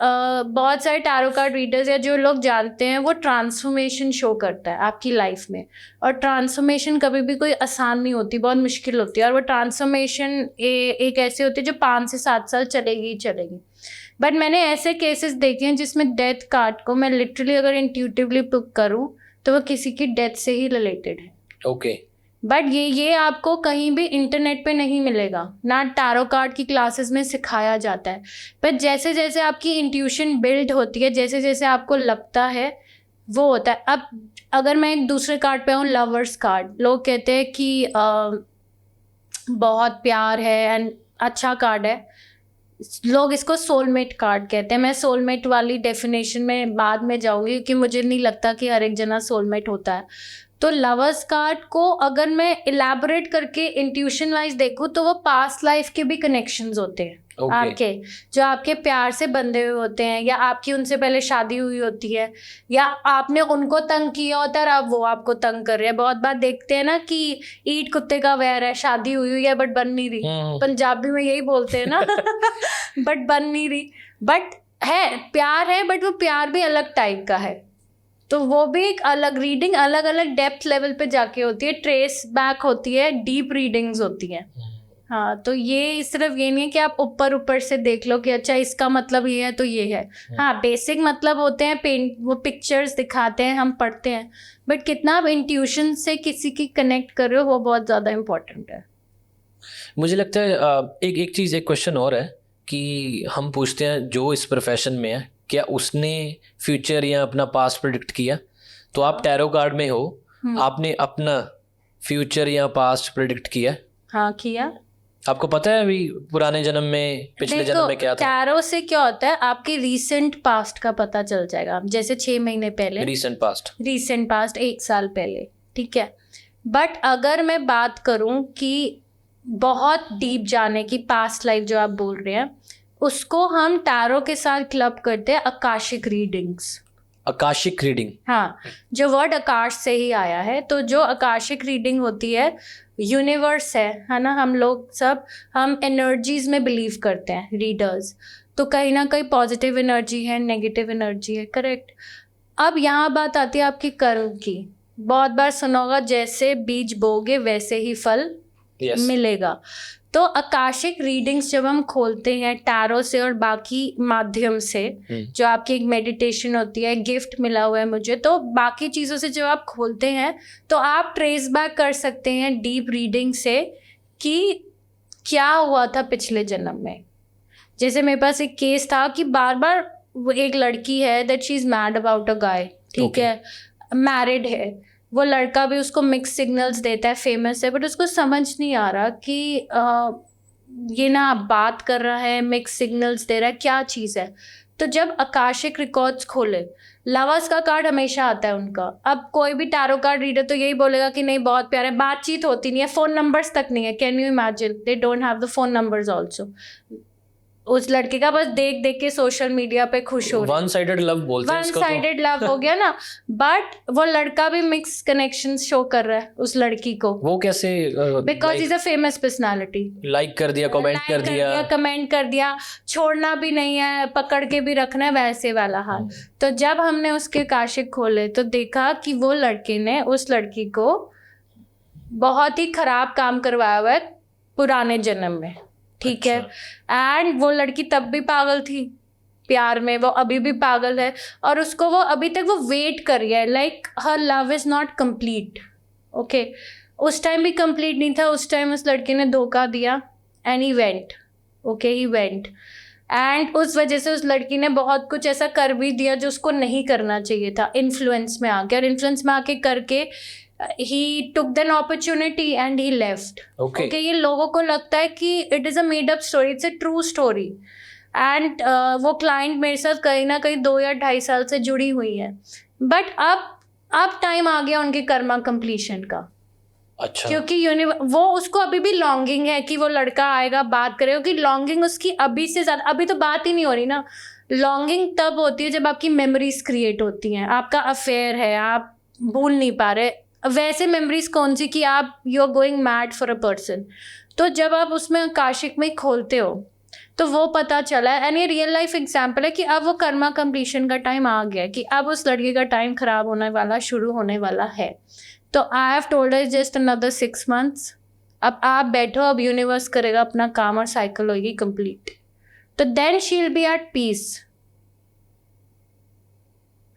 बहुत सारे टैरो कार्ड रीडर्स या जो लोग जानते हैं, वो ट्रांसफॉर्मेशन शो करता है आपकी लाइफ में। और ट्रांसफॉर्मेशन कभी भी कोई आसान नहीं होती, बहुत मुश्किल होती है। और वो ट्रांसफॉर्मेशन एक ऐसी होती है जो 5 से 7 साल चलेगी ही चलेगी। बट मैंने ऐसे केसेस देखे हैं जिसमें डेथ कार्ड को मैं लिटरली अगर इंट्यूटिवली पिक करूँ तो वो किसी की डेथ से ही रिलेटेड है।
ओके।
बट ये आपको कहीं भी इंटरनेट पे नहीं मिलेगा, ना टैरो कार्ड की क्लासेस में सिखाया जाता है। पर जैसे जैसे आपकी इंट्यूशन बिल्ड होती है, जैसे जैसे आपको लगता है वो होता है। अब अगर मैं एक दूसरे कार्ड पे आऊँ, लवर्स कार्ड, लोग कहते हैं कि बहुत प्यार है एंड अच्छा कार्ड है, लोग इसको सोलमेट कार्ड कहते हैं। मैं सोलमेट वाली डेफिनेशन में बाद में जाऊंगी, क्योंकि मुझे नहीं लगता कि हर एक जना सोलमेट होता है। तो लवर्स कार्ड को अगर मैं इलैबोरेट करके इंट्यूशन वाइज देखूँ तो वो पास्ट लाइफ के भी कनेक्शंस होते हैं। आपके जो आपके प्यार से बंधे हुए होते हैं, या आपकी उनसे पहले शादी हुई होती है, या आपने उनको तंग किया होता है और अब वो आपको तंग कर रहे हैं। बहुत बार देखते हैं ना कि ईंट कुत्ते का वैर है, शादी हुई है बट बन नहीं रही, पंजाबी में यही बोलते हैं ना बट बन नहीं रही, बट है प्यार है, बट वो प्यार भी अलग टाइप का है। तो वो भी एक अलग रीडिंग, अलग अलग डेप्थ लेवल पे जाके होती है, ट्रेस बैक होती है, डीप रीडिंग्स होती हैं। हाँ, तो ये सिर्फ ये नहीं है कि आप ऊपर ऊपर से देख लो कि अच्छा इसका मतलब ये है तो ये है। हाँ, बेसिक मतलब होते हैं, पेंट, वो पिक्चर्स दिखाते हैं, हम पढ़ते हैं, बट कितना आप इंट्यूशन से किसी की कनेक्ट कर रहे हो वो बहुत ज़्यादा इम्पोर्टेंट है।
मुझे लगता है एक चीज़, एक क्वेश्चन और है कि हम पूछते हैं जो इस प्रोफेशन में है, क्या उसने फ्यूचर या अपना पास्ट प्रेडिक्ट किया? तो आप टैरो कार्ड में हो, आपने अपना फ्यूचर या पास्ट प्रेडिक्ट किया?
हाँ, किया।
आपको पता है अभी पुराने जन्म में, पिछले जन्म में क्या था?
टैरो से क्या होता है, आपकी रीसेंट पास्ट का पता चल जाएगा, जैसे 6 महीने पहले, रीसेंट पास्ट 1 साल पहले, ठीक है। बट अगर मैं बात करूं कि बहुत डीप जाने की, पास्ट लाइफ जो आप बोल रहे हैं, उसको हम टैरो के साथ क्लब करते हैं आकाशिक रीडिंग्स।
आकाशिक रीडिंग,
हाँ, जो वर्ड आकाश से ही आया है। तो जो आकाशिक रीडिंग होती है, यूनिवर्स है ना, हम लोग सब हम एनर्जीज में बिलीव करते हैं रीडर्स। तो कहीं ना कहीं पॉजिटिव एनर्जी है, नेगेटिव एनर्जी है, करेक्ट। अब यहाँ बात आती है आपकी कर्म की। बहुत बार सुना होगा, जैसे बीज बोगे वैसे ही फल
यस,
मिलेगा। तो आकाशिक रीडिंग्स जब हम खोलते हैं टैरो से और बाकी माध्यम से, जो आपकी एक मेडिटेशन होती है, गिफ्ट मिला हुआ है मुझे, तो बाकी चीज़ों से जब आप खोलते हैं तो आप ट्रेस बैक कर सकते हैं डीप रीडिंग से कि क्या हुआ था पिछले जन्म में। जैसे मेरे पास एक केस था कि बार बार वो एक लड़की है that she is mad about a guy, ठीक
Okay.
है, मैरिड है, वो लड़का भी उसको मिक्स सिग्नल्स देता है, फेमस है, बट उसको समझ नहीं आ रहा कि ये ना बात कर रहा है, मिक्स सिग्नल्स दे रहा है, क्या चीज़ है। तो जब आकाशिक रिकॉर्ड्स खोले, लवर्स का कार्ड हमेशा आता है उनका। अब कोई भी टैरो कार्ड रीडर तो यही बोलेगा कि नहीं बहुत प्यारा है, बातचीत होती नहीं है, फ़ोन नंबर्स तक नहीं है। Can you imagine, they don't have the phone numbers also. उस लड़के का बस देख देख के सोशल मीडिया पे खुश हो रहे,
वन साइडेड लव बोलते हैं
वन
इसको
साइडेड लव हो गया ना। बट वो लड़का भी मिक्स कनेक्शन शो कर रहा है उस लड़की को,
वो कैसे
because is a famous personality.
Like कर दिया, कमेंट कर दिया,
कमेंट कर दिया, छोड़ना भी नहीं है, पकड़ के भी रखना है, वैसे वाला हाल। तो जब हमने उसके काशिक खोले तो देखा कि वो लड़के ने उस लड़की को बहुत ही खराब काम करवाया हुआ है पुराने जन्म में, ठीक है। एंड वो लड़की तब भी पागल थी प्यार में, वो अभी भी पागल है, और उसको वो अभी तक वो वेट कर रही है, like her love is not complete. Okay, उस टाइम भी कंप्लीट नहीं था, उस टाइम उस लड़के ने धोखा दिया and he went, okay, he went. And उस वजह से उस लड़की ने बहुत कुछ ऐसा कर भी दिया जो उसको नहीं करना चाहिए था, इन्फ्लुएंस में आके, और इन्फ्लुएंस में आके करके he took an opportunity and he left.
Okay.
Okay, ये लोगों को लगता है कि it is a made up story, it's a true story. And वो क्लाइंट मेरे साथ कहीं ना कहीं 2 या 2.5 साल से जुड़ी हुई है, बट अब टाइम आ गया उनके कर्मा कंप्लीशन का।
अच्छा,
क्योंकि वो उसको अभी भी लॉन्गिंग है कि वो लड़का आएगा बात करेगा, कि लॉन्गिंग उसकी अभी से ज़्यादा, अभी तो बात ही नहीं हो रही ना। लॉन्गिंग तब होती है जब आपकी मेमोरीज क्रिएट होती हैं, आपका अफेयर है, आप भूल नहीं पा रहे, वैसे मेमोरीज कौन सी कि आप you are going mad for a person. तो जब आप उसमें आकाशिक में खोलते हो तो वो पता चला है, एंड ये रियल लाइफ एग्जाम्पल है कि अब वो कर्मा कंप्लीशन का टाइम आ गया है, कि अब उस लड़के का टाइम खराब होने वाला, शुरू होने वाला है। तो I have told her just another 6 months। अब आप बैठो, अब यूनिवर्स करेगा अपना काम और साइकिल होगी कंप्लीट, तो then she will be at peace.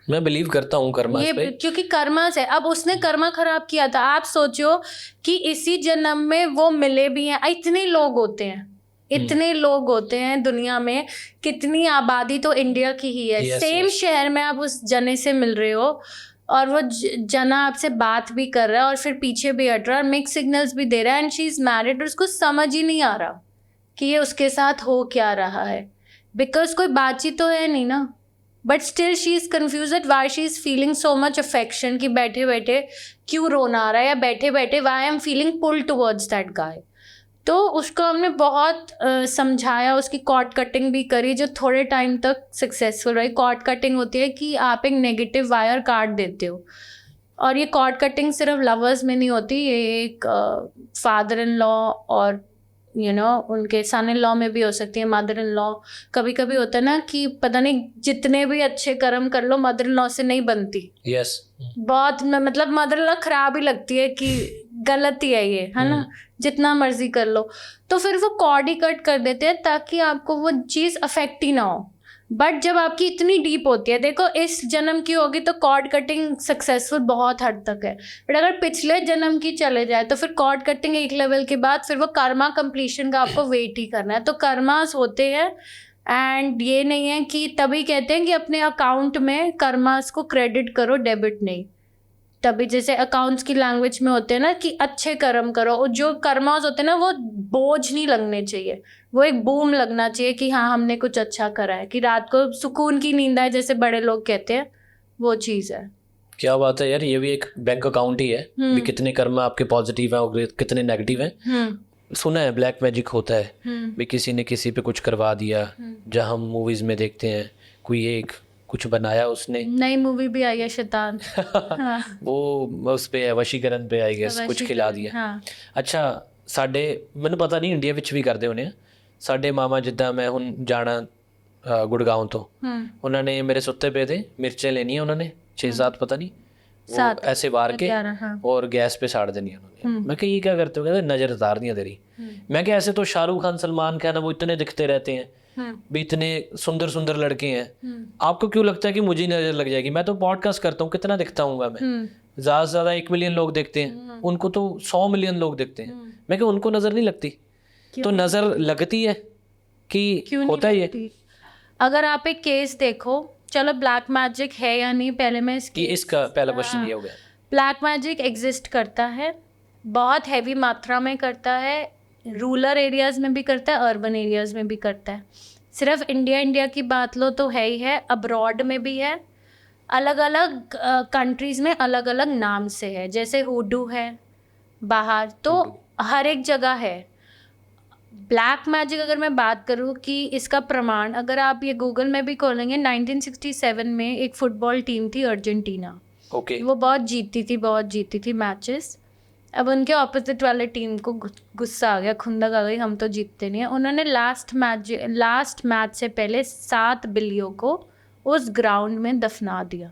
मैं बिलीव करता हूँ कर्मा
ये
पे,
क्योंकि कर्मा से, अब उसने कर्मा खराब किया था, आप सोचो कि इसी जन्म में वो मिले भी हैं। इतने लोग होते हैं, इतने लोग होते हैं दुनिया में, कितनी आबादी तो इंडिया की ही है।
Yes,
same
yes.
शहर में आप उस जने से मिल रहे हो और वो जना आपसे बात भी कर रहा है और फिर पीछे भी हट रहा है और मिक्स सिग्नल्स भी दे रहा है, एंड शी इज़ मैरिड, और उसको समझ ही नहीं आ रहा कि ये उसके साथ हो क्या रहा है, बिकॉज कोई बातचीत तो है नहीं ना। But still she is confuse at why she is feeling so much affection, कि बैठे बैठे क्यों रोना आ रहा है, या बैठे बैठे why I am feeling pull towards that guy. तो उसको हमने बहुत समझाया, उसकी कॉर्ड कटिंग भी करी जो थोड़े टाइम तक सक्सेसफुल रही। कॉर्ड कटिंग होती है कि आप एक नेगेटिव वायर काट देते हो, और ये कॉर्ड कटिंग सिर्फ लवर्स में नहीं होती, ये एक फादर इन लॉ और उनके सन इन लॉ में भी हो सकती है, मदर इन लॉ। कभी कभी होता है ना कि पता नहीं जितने भी अच्छे कर्म कर लो मदर इन लॉ से नहीं बनती।
यस,
बहुत मतलब मदर इन लॉ खराब ही लगती है कि गलती है ये, है ना, जितना मर्जी कर लो। तो फिर वो कॉर्ड ही कट कर देते हैं ताकि आपको वो चीज़ अफेक्ट ही ना हो। बट जब आपकी इतनी डीप होती है, देखो इस जन्म की होगी तो कॉर्ड कटिंग सक्सेसफुल बहुत हद तक है, बट अगर पिछले जन्म की चले जाए तो फिर कॉर्ड कटिंग एक लेवल के बाद फिर वो कर्मा कंप्लीशन का आपको वेट ही करना है। तो कर्मास होते हैं, एंड ये नहीं है कि तभी कहते हैं कि अपने अकाउंट में कर्मास को क्रेडिट करो, डेबिट नहीं। तभी जैसे अकाउंट्स की लैंग्वेज में होते हैं ना कि अच्छे कर्म करो, और जो कर्मास होते हैं ना वो बोझ नहीं लगने चाहिए, वो एक बूम लगना चाहिए कि हाँ हमने कुछ अच्छा करा है, कि रात को सुकून की नींद आए, जैसे बड़े लोग कहते हैं, वो चीज़ है।
क्या बात है यार, ये भी एक बैंक अकाउंट ही है भी, कितने कर्म आपके पॉजिटिव हैं और कितने नेगेटिव हैं। सुना है ब्लैक मैजिक होता है भी, किसी ने किसी पे कुछ करवा दिया, जहाँ हम मूवीज में देखते हैं कोई एक कुछ बनाया उसने।
नई मूवी भी आई है शैतान। हाँ,
वो उस पे है, वशीकरण पे आई गेस कुछ खिला दिया।
हाँ,
ਅੱਛਾ ਸਾਡੇ ਮੈਨੂੰ ਪਤਾ ਨਹੀਂ ਇੰਡੀਆ ਵਿੱਚ ਵੀ ਕਰਦੇ ਹੋਣੇ ਆ। ਸਾਡੇ ਮਾਮਾ ਜਿੱਦਾਂ ਮੈਂ ਹੁਣ ਜਾਣਾ ਗੁੜਗਾਉਂ ਤੋਂ, ਉਹਨਾਂ ਨੇ ਮੇਰੇ ਸੁੱਤੇ ਪਏ ਤੇ ਮਿਰਚਾਂ ਲੈਣੀਆਂ ਉਹਨਾਂ ਨੇ 6-7 पता नहीं, वो ऐसे वार के और गैस पे साड़ देनी उन्होंने। मैं कहा ये क्या करते हो? कहते नज़र उतार दिया तेरी। मैं क्या ऐसे तो शाहरुख खान सलमान खान वो इतने दिखते रहते हैं भी, इतने सुंदर सुंदर लड़के हैं, आपको क्यों लगता है कि मुझे नज़र लग जाएगी? मैं तो पॉडकास्ट करता हूँ, कितना दिखता हूँ मैं, ज़्यादा से ज़्यादा 1 मिलियन लोग देखते हैं, उनको तो 100 मिलियन लोग देखते हैं। मैं क्या उनको नज़र नहीं लगती? तो नज़र लगती है कि होता है ये?
अगर आप एक केस देखो, चलो ब्लैक मैजिक है या नहीं, पहले मैं
इसका पहला क्वेश्चन ये हो गया।
ब्लैक मैजिक एग्जिस्ट करता है, बहुत हैवी मात्रा में करता है, रूरल एरियाज़ में भी करता है, अर्बन एरियाज़ में भी करता है। सिर्फ इंडिया की बात लो तो है ही है, अब्रॉड में भी है, अलग अलग कंट्रीज़ में अलग अलग नाम से है। जैसे हुडू है बाहर, तो हर एक जगह है। ब्लैक मैजिक अगर मैं बात करूँ कि इसका प्रमाण, अगर आप ये गूगल में भी खोलेंगे, 1967 में एक फुटबॉल टीम थी अर्जेंटीना, वो बहुत जीतती थी मैचेस। अब उनके ऑपोजिट वाले टीम को गुस्सा आ गया, खुंदक आ गई, हम तो जीतते नहीं हैं। उन्होंने लास्ट मैच से पहले 7 बिल्लियों को उस ग्राउंड में दफना दिया,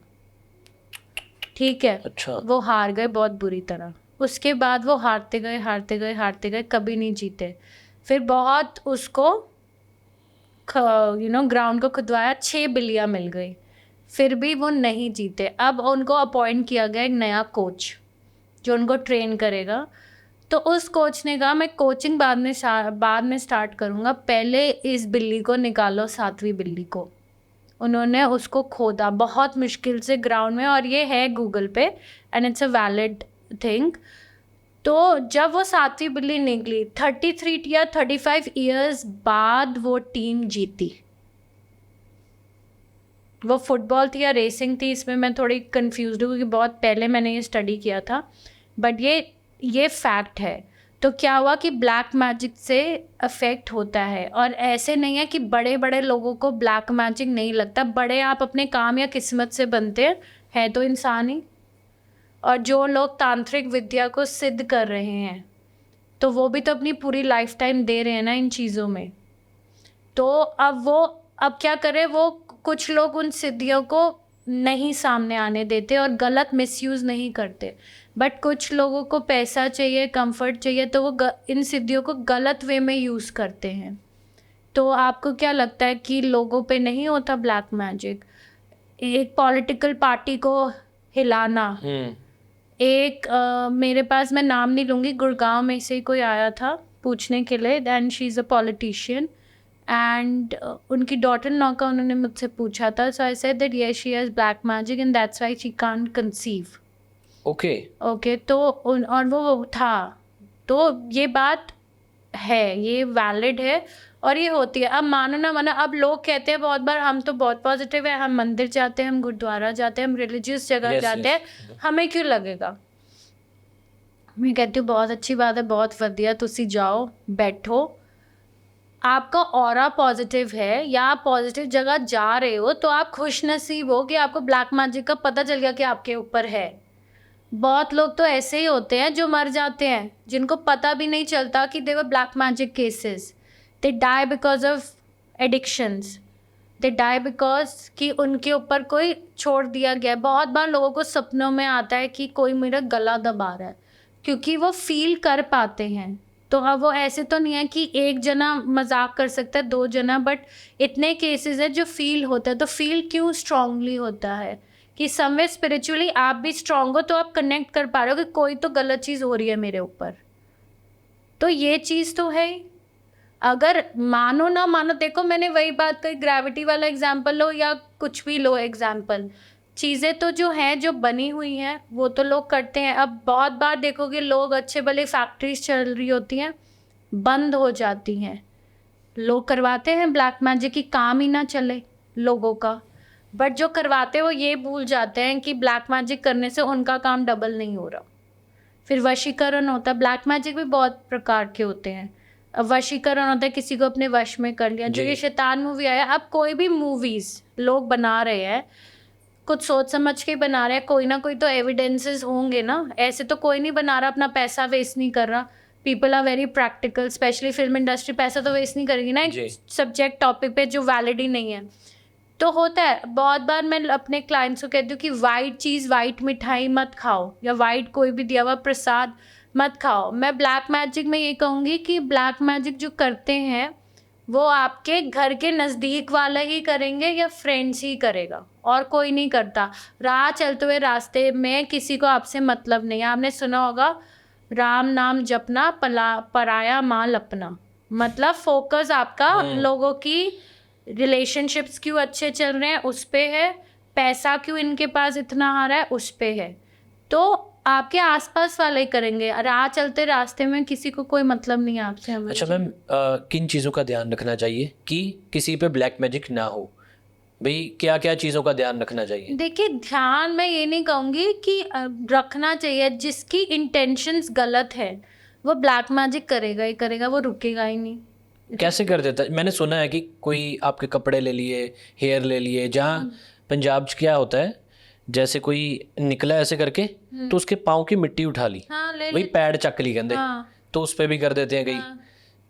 ठीक है।
अच्छा।
वो हार गए बहुत बुरी तरह। उसके बाद वो हारते गए, कभी नहीं जीते। फिर बहुत उसको ग्राउंड को खुदवाया, 6 बिल्लियाँ मिल गई, फिर भी वो नहीं जीते। अब उनको अपॉइंट किया गया एक नया कोच जो उनको ट्रेन करेगा। तो उस कोच ने कहा मैं कोचिंग बाद में स्टार्ट करूँगा, पहले इस बिल्ली को निकालो, 7वीं बिल्ली को। उन्होंने उसको खोदा बहुत मुश्किल से ग्राउंड में, और ये है गूगल पे and it's a valid thing. तो जब वो 7वीं बिल्ली निकली, 33 या 35 ईयर्स बाद वो टीम जीती। वो फुटबॉल थी या रेसिंग थी, इसमें मैं थोड़ी कंफ्यूज हूँ क्योंकि बहुत पहले मैंने ये स्टडी किया था, बट ये फैक्ट है। तो क्या हुआ कि ब्लैक मैजिक से अफेक्ट होता है, और ऐसे नहीं है कि बड़े बड़े लोगों को ब्लैक मैजिक नहीं लगता। बड़े आप अपने काम या किस्मत से बनते हैं तो इंसान ही। और जो लोग तांत्रिक विद्या को सिद्ध कर रहे हैं, तो वो भी तो अपनी पूरी लाइफ टाइम दे रहे हैं ना इन चीज़ों में। तो अब क्या करें, वो कुछ लोग उन सिद्धियों को नहीं सामने आने देते और गलत मिसयूज़ नहीं करते, बट कुछ लोगों को पैसा चाहिए, कंफर्ट चाहिए, तो वो इन सिद्धियों को गलत वे में यूज़ करते हैं। तो आपको क्या लगता है कि लोगों पे नहीं होता ब्लैक मैजिक? एक पॉलिटिकल पार्टी को हिलाना, मेरे पास, मैं नाम नहीं लूँगी, गुड़गांव में से कोई आया था पूछने के लिए, and she is a politician, and उनकी डॉटर इन लॉ का उन्होंने मुझसे पूछा था। So I said that yes she has black magic and that's why she can't conceive. Okay तो और वो था, तो ये बात है, ये वैलिड है और ये होती है। अब मानो ना मानो, अब लोग कहते हैं बहुत बार हम तो बहुत पॉजिटिव है, हम मंदिर जाते हैं, हम गुरुद्वारा जाते हैं, हम रिलीजियस जगह जाते हैं, हमें क्यों लगेगा? मैं कहती हूँ बहुत अच्छी बात है, बहुत वधिया, तुसी जाओ, बैठो, आपका ऑरा पॉजिटिव है या आप पॉजिटिव जगह जा रहे हो, तो आप खुश नसीब हो कि आपको ब्लैक मैजिक का पता चल गया कि आपके ऊपर है। बहुत लोग तो ऐसे ही होते हैं जो मर जाते हैं, जिनको पता भी नहीं चलता कि they were black magic cases. They die because of addictions, they die because कि उनके ऊपर कोई छोड़ दिया गया। बहुत बार लोगों को सपनों में आता है कि कोई मेरा गला दबा रहा है, क्योंकि वो फील कर पाते हैं। तो अब वो ऐसे तो नहीं है कि एक जना मजाक कर सकता है, 2 जना, बट इतने केसेस है जो फील होता है। तो फील क्यों स्ट्रांगली होता है कि समवे स्पिरिचुअली आप भी स्ट्रांग हो, तो आप कनेक्ट कर पा रहे हो कि कोई तो गलत चीज़ हो रही है मेरे ऊपर। तो ये चीज़ तो है ही। अगर मानो ना मानो, देखो मैंने वही बात कही, ग्रेविटी वाला एग्जाम्पल लो या कुछ भी लो एग्जाम्पल, चीज़ें तो जो हैं, जो बनी हुई हैं, वो तो लोग करते हैं। अब बहुत बार देखोगे लोग, अच्छे भले फैक्ट्रीज चल रही होती हैं, बंद हो जाती हैं, लोग करवाते हैं ब्लैक मैजिक की, काम ही ना चले लोगों का। बट जो करवाते हैं वो ये भूल जाते हैं कि ब्लैक मैजिक करने से उनका काम डबल नहीं हो रहा। फिर वशीकरण होता है। ब्लैक मैजिक भी बहुत प्रकार के होते हैं। अब वशीकरण होता है किसी को अपने वश में कर लिया, जो
जी।
ये शैतान मूवी आया। अब कोई भी मूवीज लोग बना रहे हैं कुछ सोच समझ के बना रहे हैं, कोई ना कोई तो एविडेंसेस होंगे ना, ऐसे तो कोई नहीं बना रहा अपना पैसा वेस्ट नहीं कर रहा। People are very practical, specially film industry पैसा तो वेस्ट नहीं करेगी ना
जी।
एक सब्जेक्ट टॉपिक पे जो वैलिड ही नहीं है। तो होता है बहुत बार, मैं अपने क्लाइंट्स को कहती हूँ कि वाइट चीज़, वाइट मिठाई मत खाओ, या वाइट कोई भी दिया हुआ प्रसाद मत खाओ। मैं ब्लैक मैजिक में ये कहूँगी कि ब्लैक मैजिक जो करते हैं वो आपके घर के नज़दीक वाला ही करेंगे या फ्रेंड्स ही करेगा, और कोई नहीं करता। राह चलते हुए रास्ते में किसी को आपसे मतलब नहीं है। आपने सुना होगा राम नाम जपना पराया माल अपना, मतलब फोकस आपका लोगों की रिलेशनशिप्स क्यों अच्छे चल रहे हैं उस पे है, पैसा क्यों इनके पास इतना आ रहा है उस पे है। तो आपके आसपास वाले ही करेंगे। राह चलते रास्ते में किसी को कोई मतलब नहीं है आपसे।
अच्छा मैम, किन चीज़ों का ध्यान रखना चाहिए कि किसी पे ब्लैक मैजिक ना हो? भाई क्या क्या चीज़ों का ध्यान रखना चाहिए?
देखिए, ध्यान मैं ये नहीं कहूँगी कि रखना चाहिए। जिसकी इंटेंशंस गलत है वो ब्लैक मैजिक करेगा ही करेगा, वो रुकेगा ही नहीं।
कैसे कर देता है? मैंने सुना है कि कोई आपके कपड़े ले लिए, हेयर ले लिए, जहाँ पंजाब च क्या होता है, जैसे कोई निकला ऐसे करके तो उसके पाँव की मिट्टी उठा ली,
हाँ, ले
वही पैड चक ली कहते,
हाँ,
तो उस पे भी कर देते हैं कई।
हाँ।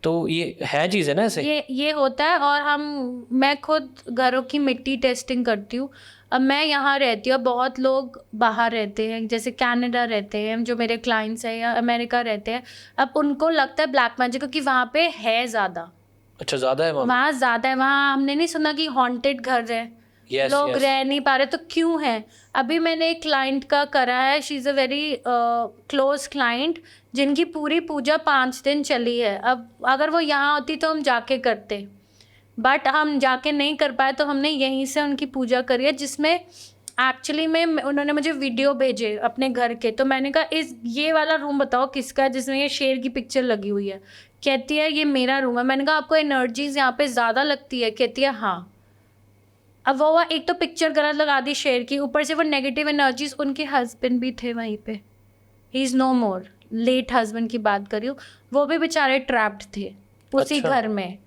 तो ये है चीज़ है ना ऐसे?
ये होता है। और मैं खुद घरों की मिट्टी टेस्टिंग करती हूँ। अब मैं यहाँ रहती हूँ, बहुत लोग बाहर रहते हैं, जैसे कनाडा रहते हैं जो मेरे क्लाइंट्स हैं, या अमेरिका रहते हैं। अब उनको लगता है ब्लैक मैजिक क्योंकि वहाँ पे है ज़्यादा,
अच्छा, ज़्यादा है वहाँ?
वहाँ ज़्यादा है। वहाँ हमने नहीं सुना कि हॉन्टेड घर है,
यस
लोग
यस।
रह नहीं पा रहे, तो क्यों है? अभी मैंने एक क्लाइंट का करा है, she is a very close client, जिनकी पूरी पूजा 5 दिन चली है। अब अगर वो यहाँ होती तो हम जाके करते, बट हम जाके नहीं कर पाए, तो हमने यहीं से उनकी पूजा करी है, जिसमें एक्चुअली में उन्होंने मुझे वीडियो भेजे अपने घर के। तो मैंने कहा ये वाला रूम बताओ किसका है जिसमें ये शेर की पिक्चर लगी हुई है। कहती है ये मेरा रूम है। मैंने कहा आपको एनर्जीज यहाँ पे ज़्यादा लगती है? कहती है हाँ। अब वो एक तो पिक्चर गलत लगा दी शेर की, ऊपर से वो नेगेटिव एनर्जीज। उनके हस्बैंड भी थे वहीं पे, he is no more, late husband की बात कर रही हूँ, वो भी बेचारे ट्रैप्ड थे उसी
अच्छा।
घर में,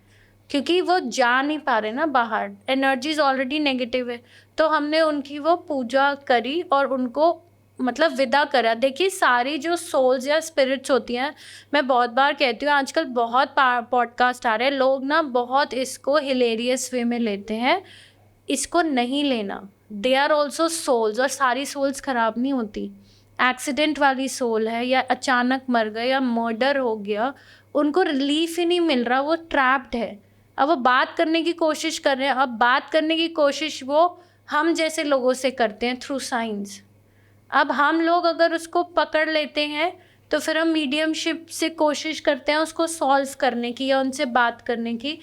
क्योंकि वो जा नहीं पा रहे ना बाहर, एनर्जीज ऑलरेडी नेगेटिव है। तो हमने उनकी वो पूजा करी और उनको मतलब विदा करा। देखिए, सारी जो सोल्स या स्पिरिट्स होती हैं, मैं बहुत बार कहती हूँ, आजकल बहुत पॉडकास्ट आ रहे हैं, लोग ना बहुत इसको हिलेरियस वे में लेते हैं। इसको नहीं लेना। दे आर ऑल्सो सोल्स, और सारी सोल्स ख़राब नहीं होती। एक्सीडेंट वाली सोल है, या अचानक मर गए, या मर्डर हो गया, उनको रिलीफ ही नहीं मिल रहा, वो ट्रैप्ड है। अब वो बात करने की कोशिश कर रहे हैं। अब बात करने की कोशिश वो हम जैसे लोगों से करते हैं थ्रू साइंस। अब हम लोग अगर उसको पकड़ लेते हैं तो फिर हम मीडियमशिप से कोशिश करते हैं उसको सॉल्व करने की या उनसे बात करने की।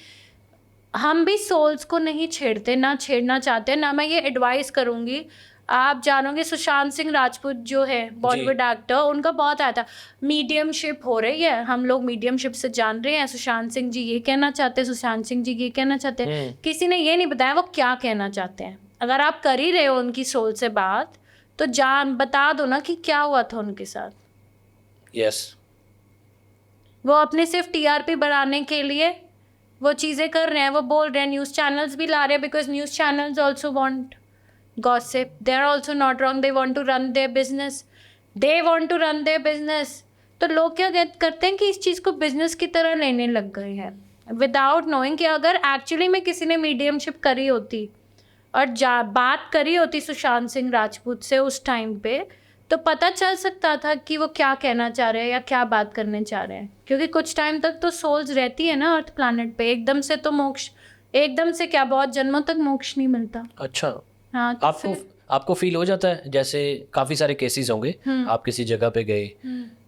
हम भी सोल्स को नहीं छेड़ते, ना छेड़ना चाहते, ना मैं ये एडवाइस करूँगी। आप जानोगे सुशांत सिंह राजपूत जो है बॉलीवुड एक्टर, उनका बहुत आया था मीडियमशिप हो रही है, हम लोग मीडियमशिप से जान रहे हैं, सुशांत सिंह जी ये कहना चाहते हैं, सुशांत सिंह जी ये कहना चाहते हैं। किसी ने ये नहीं बताया वो क्या कहना चाहते हैं। अगर आप कर ही रहे हो उनकी सोल से बात, तो बता दो ना कि क्या हुआ था उनके साथ।
यस।
वो अपने सिर्फ टीआरपी बढ़ाने के लिए वो चीज़ें कर रहे हैं, वो बोल रहे हैं, न्यूज़ चैनल्स भी ला रहे हैं, because news channels also want gossip. They are also not wrong. They want to run their business. तो लोग क्या करते हैं कि इस चीज़ को बिजनेस की तरह लेने लग गए हैं, विदाउट नोइंग कि अगर एक्चुअली में किसी ने मीडियमशिप करी होती और बात करी होती सुशांत सिंह राजपूत से उस टाइम पे, तो पता चल सकता था कि वो क्या कहना चाह रहे हैं या क्या बात करने चाह रहे हैं। क्योंकि कुछ टाइम तक तो सोल्स रहती है ना अर्थ प्लैनेट पे, एकदम से तो मोक्ष, एकदम से क्या बहुत जन्मों तक मोक्ष नहीं मिलता।
अच्छा।
हाँ, तो
आपको फील हो जाता है, जैसे काफ़ी सारे केसेस होंगे, आप किसी जगह पे गए,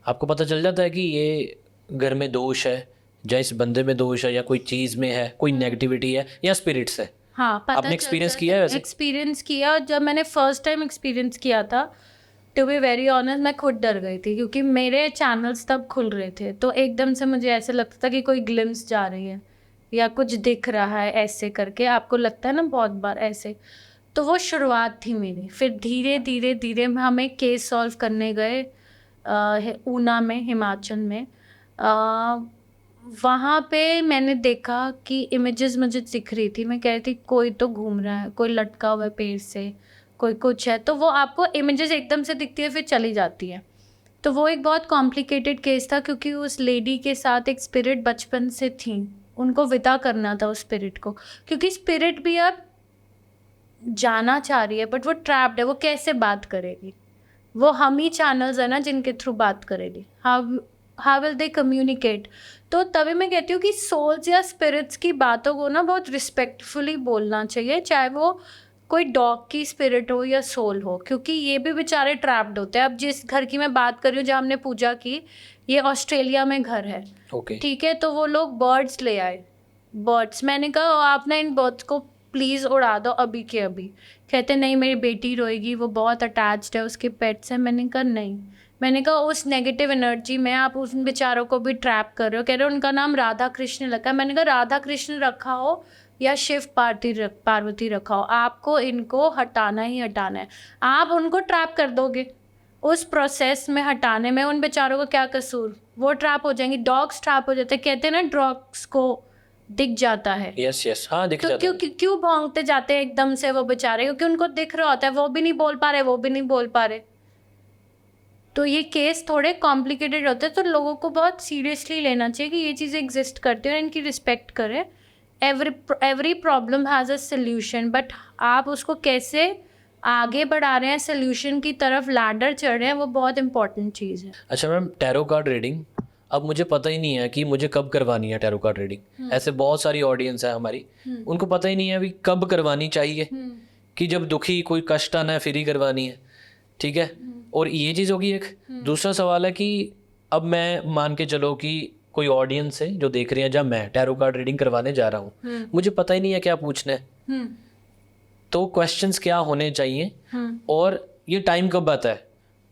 आपको पता चल जाता है कि ये घर में दोष है, या इस बंदे में दोष है, या कोई चीज़ में है, कोई नेगेटिविटी है, या स्पिरिट्स है?
हाँ, पता
आपने एक्सपीरियंस किया है वैसे?
एक्सपीरियंस किया। और जब मैंने फर्स्ट टाइम एक्सपीरियंस किया था, टू बी वेरी ऑनेस्ट, मैं खुद डर गई थी, क्योंकि मेरे चैनल्स तब खुल रहे थे। तो एकदम से मुझे ऐसे लगता था कि कोई ग्लिम्स जा रही है या कुछ दिख रहा है, ऐसे करके आपको लगता है ना बहुत बार ऐसे। तो वो शुरुआत थी मेरी। फिर धीरे धीरे धीरे हम एक केस सॉल्व करने गए ऊना में, हिमाचल में। वहाँ पे मैंने देखा कि इमेजेस मुझे दिख रही थी। मैं कह रही थी कोई तो घूम रहा है, कोई लटका हुआ है पेड़ से, कोई कुछ है। तो वो आपको इमेजेस एकदम से दिखती है फिर चली जाती है। तो वो एक बहुत कॉम्प्लिकेटेड केस था क्योंकि उस लेडी के साथ एक स्पिरिट बचपन से थी, उनको विदा करना था उस स्पिरिट को, क्योंकि स्पिरिट भी अब जाना चाह रही है बट वो ट्रैप्ड है। वो कैसे बात करेगी? वो हम ही चैनल्स है ना जिनके थ्रू बात करेगी। How will they communicate? तो तभी मैं कहती हूँ कि सोल्स या स्पिरिट्स की बातों को ना बहुत रिस्पेक्टफुली बोलना चाहिए, चाहे वो कोई डॉग की स्पिरिट हो या सोल हो, क्योंकि ये भी बेचारे ट्रैप्ड होते हैं। अब जिस घर की मैं बात कर रही हूँ जहाँ हमने पूजा की, ये ऑस्ट्रेलिया में घर है, ठीक है। तो वो लोग बर्ड्स ले आए, बर्ड्स। मैंने कहा आप ना इन बर्ड्स को प्लीज़ उड़ा दो अभी के अभी। कहते नहीं मेरी बेटी रोएगी, वो बहुत अटैच्ड है उसके पेट से। मैंने कहा नहीं, मैंने कहा उस नेगेटिव एनर्जी में आप उन बेचारों को भी ट्रैप कर रहे हो। कह रहे हो उनका नाम राधा कृष्ण रखा है। मैंने कहा राधा कृष्ण रखा हो या शिव पार्वती रखा हो, आपको इनको हटाना ही हटाना है। आप उनको ट्रैप कर दोगे उस प्रोसेस में हटाने में, उन बेचारों को क्या कसूर? वो ट्रैप हो जाएंगे। डॉग्स ट्रैप हो जाते हैं, कहते हैं ना डॉग्स को दिख जाता है।
यस हाँ दिख जाता है।
क्यों भौंकते जाते हैं एकदम से वो बेचारे? क्योंकि उनको दिख रहा होता है, वो भी नहीं बोल पा रहे, वो भी नहीं बोल पा रहे। तो ये केस थोड़े कॉम्प्लिकेटेड होते हैं, तो लोगों को बहुत सीरियसली लेना चाहिए कि ये चीज़ें एग्जिस्ट करती हैं और इनकी रिस्पेक्ट करें। Every problem has a solution, but आप उसको कैसे आगे बढ़ा रहे हैं, सल्यूशन की तरफ लैडर चढ़ रहे हैं, वो बहुत इंपॉर्टेंट चीज़ है।
अच्छा मैम, टैरो कार्ड रीडिंग अब मुझे पता ही नहीं है कि मुझे कब करवानी है टैरो कार्ड रीडिंग। ऐसे बहुत सारी ऑडियंस है हमारी, उनको पता ही नहीं है अभी कब करवानी चाहिए, कि जब दुखी कोई कष्ट आना है फिर ही करवानी है, ठीक है। और ये चीज़ होगी एक। दूसरा सवाल है कि अब मैं मान के चलो कि कोई ऑडियंस है जो देख रहे हैं, जब मैं टैरो कार्ड रीडिंग करवाने जा रहा हूँ, मुझे पता ही नहीं है क्या पूछना है, तो क्वेश्चंस क्या होने चाहिए, और ये टाइम कब आता है,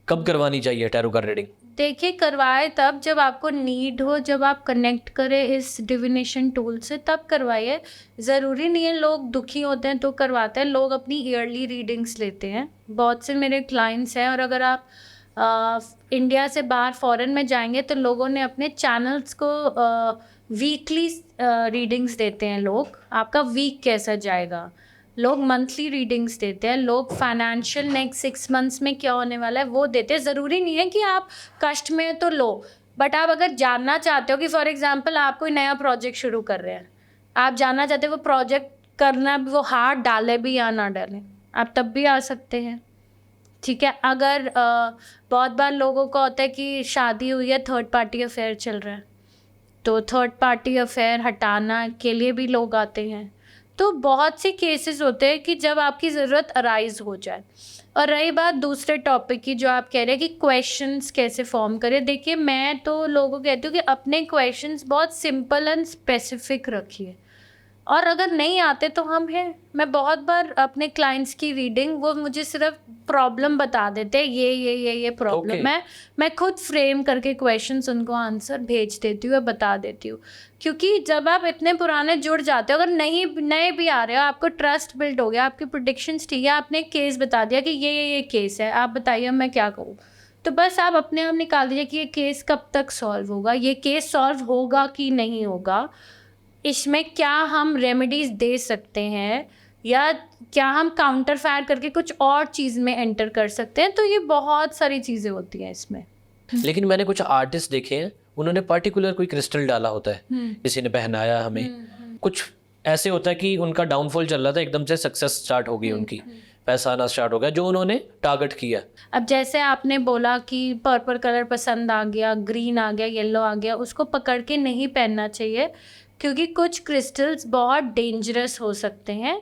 कब करवानी चाहिए टैरो कार्ड रीडिंग?
देखिए करवाए तब जब आपको नीड हो, जब आप कनेक्ट करें इस डिविनेशन टूल से, तब करवाइए। ज़रूरी नहीं है लोग दुखी होते हैं तो करवाते हैं, लोग अपनी ईयरली रीडिंग्स लेते हैं। बहुत से मेरे क्लाइंट्स हैं, और अगर आप इंडिया से बाहर फॉरेन में जाएंगे तो लोगों ने अपने चैनल्स को वीकली रीडिंग्स देते हैं। लोग आपका वीक कैसा जाएगा, लोग मंथली रीडिंग्स देते हैं, लोग फाइनेंशियल नेक्स्ट 6 मंथ्स में क्या होने वाला है वो देते हैं। ज़रूरी नहीं है कि आप कष्ट में हैं तो लो, बट आप अगर जानना चाहते हो कि फॉर एग्जांपल आप कोई नया प्रोजेक्ट शुरू कर रहे हैं, आप जानना चाहते हो वो प्रोजेक्ट करना, वो हाथ डाले भी या ना डालें, आप तब भी आ सकते हैं, ठीक है। अगर बहुत बार लोगों को होता है कि शादी हुई है, थर्ड पार्टी अफेयर चल रहा है, तो थर्ड पार्टी अफेयर हटाना के लिए भी लोग आते हैं। तो बहुत से केसेस होते हैं कि जब आपकी ज़रूरत अराइज हो जाए। और रही बात दूसरे टॉपिक की जो आप कह रहे हैं कि क्वेश्चंस कैसे फॉर्म करें, देखिए मैं तो लोगों को कहती हूँ कि अपने क्वेश्चंस बहुत सिंपल एंड स्पेसिफिक रखिए, और अगर नहीं आते तो हम हैं। मैं बहुत बार अपने क्लाइंट्स की रीडिंग, वो मुझे सिर्फ प्रॉब्लम बता देते हैं, ये प्रॉब्लम है, मैं खुद फ्रेम करके क्वेश्चंस उनको आंसर भेज देती हूँ या बता देती हूँ। क्योंकि जब आप इतने पुराने जुड़ जाते हो, अगर नए भी आ रहे हो, आपको ट्रस्ट बिल्ड हो गया, आपकी प्रेडिक्शंस ठीक है, आपने केस बता दिया कि ये केस है, आप बताइए मैं क्या करूँ, तो बस आप अपने आप निकाल दीजिए कि ये केस कब तक सॉल्व होगा, ये केस सॉल्व होगा कि नहीं होगा, इसमें क्या हम रेमेडीज़ दे सकते हैं, या क्या हम काउंटर फायर करके कुछ और चीज़ में एंटर कर सकते हैं। तो ये बहुत सारी चीज़ें होती हैं इसमें।
लेकिन मैंने कुछ आर्टिस्ट देखे हैं, उन्होंने पर्टिकुलर कोई क्रिस्टल डाला होता है, किसी ने पहनाया हमें, कुछ ऐसे होता है कि उनका डाउनफॉल चल रहा था, एकदम से सक्सेस स्टार्ट हो गई, उनकी पैसा आना स्टार्ट हो गया जो उन्होंने टारगेट किया।
अब जैसे आपने बोला कि पर्पल कलर पसंद आ गया, ग्रीन आ गया, येलो आ गया, उसको पकड़ के नहीं पहनना चाहिए, क्योंकि कुछ क्रिस्टल्स बहुत डेंजरस हो सकते हैं।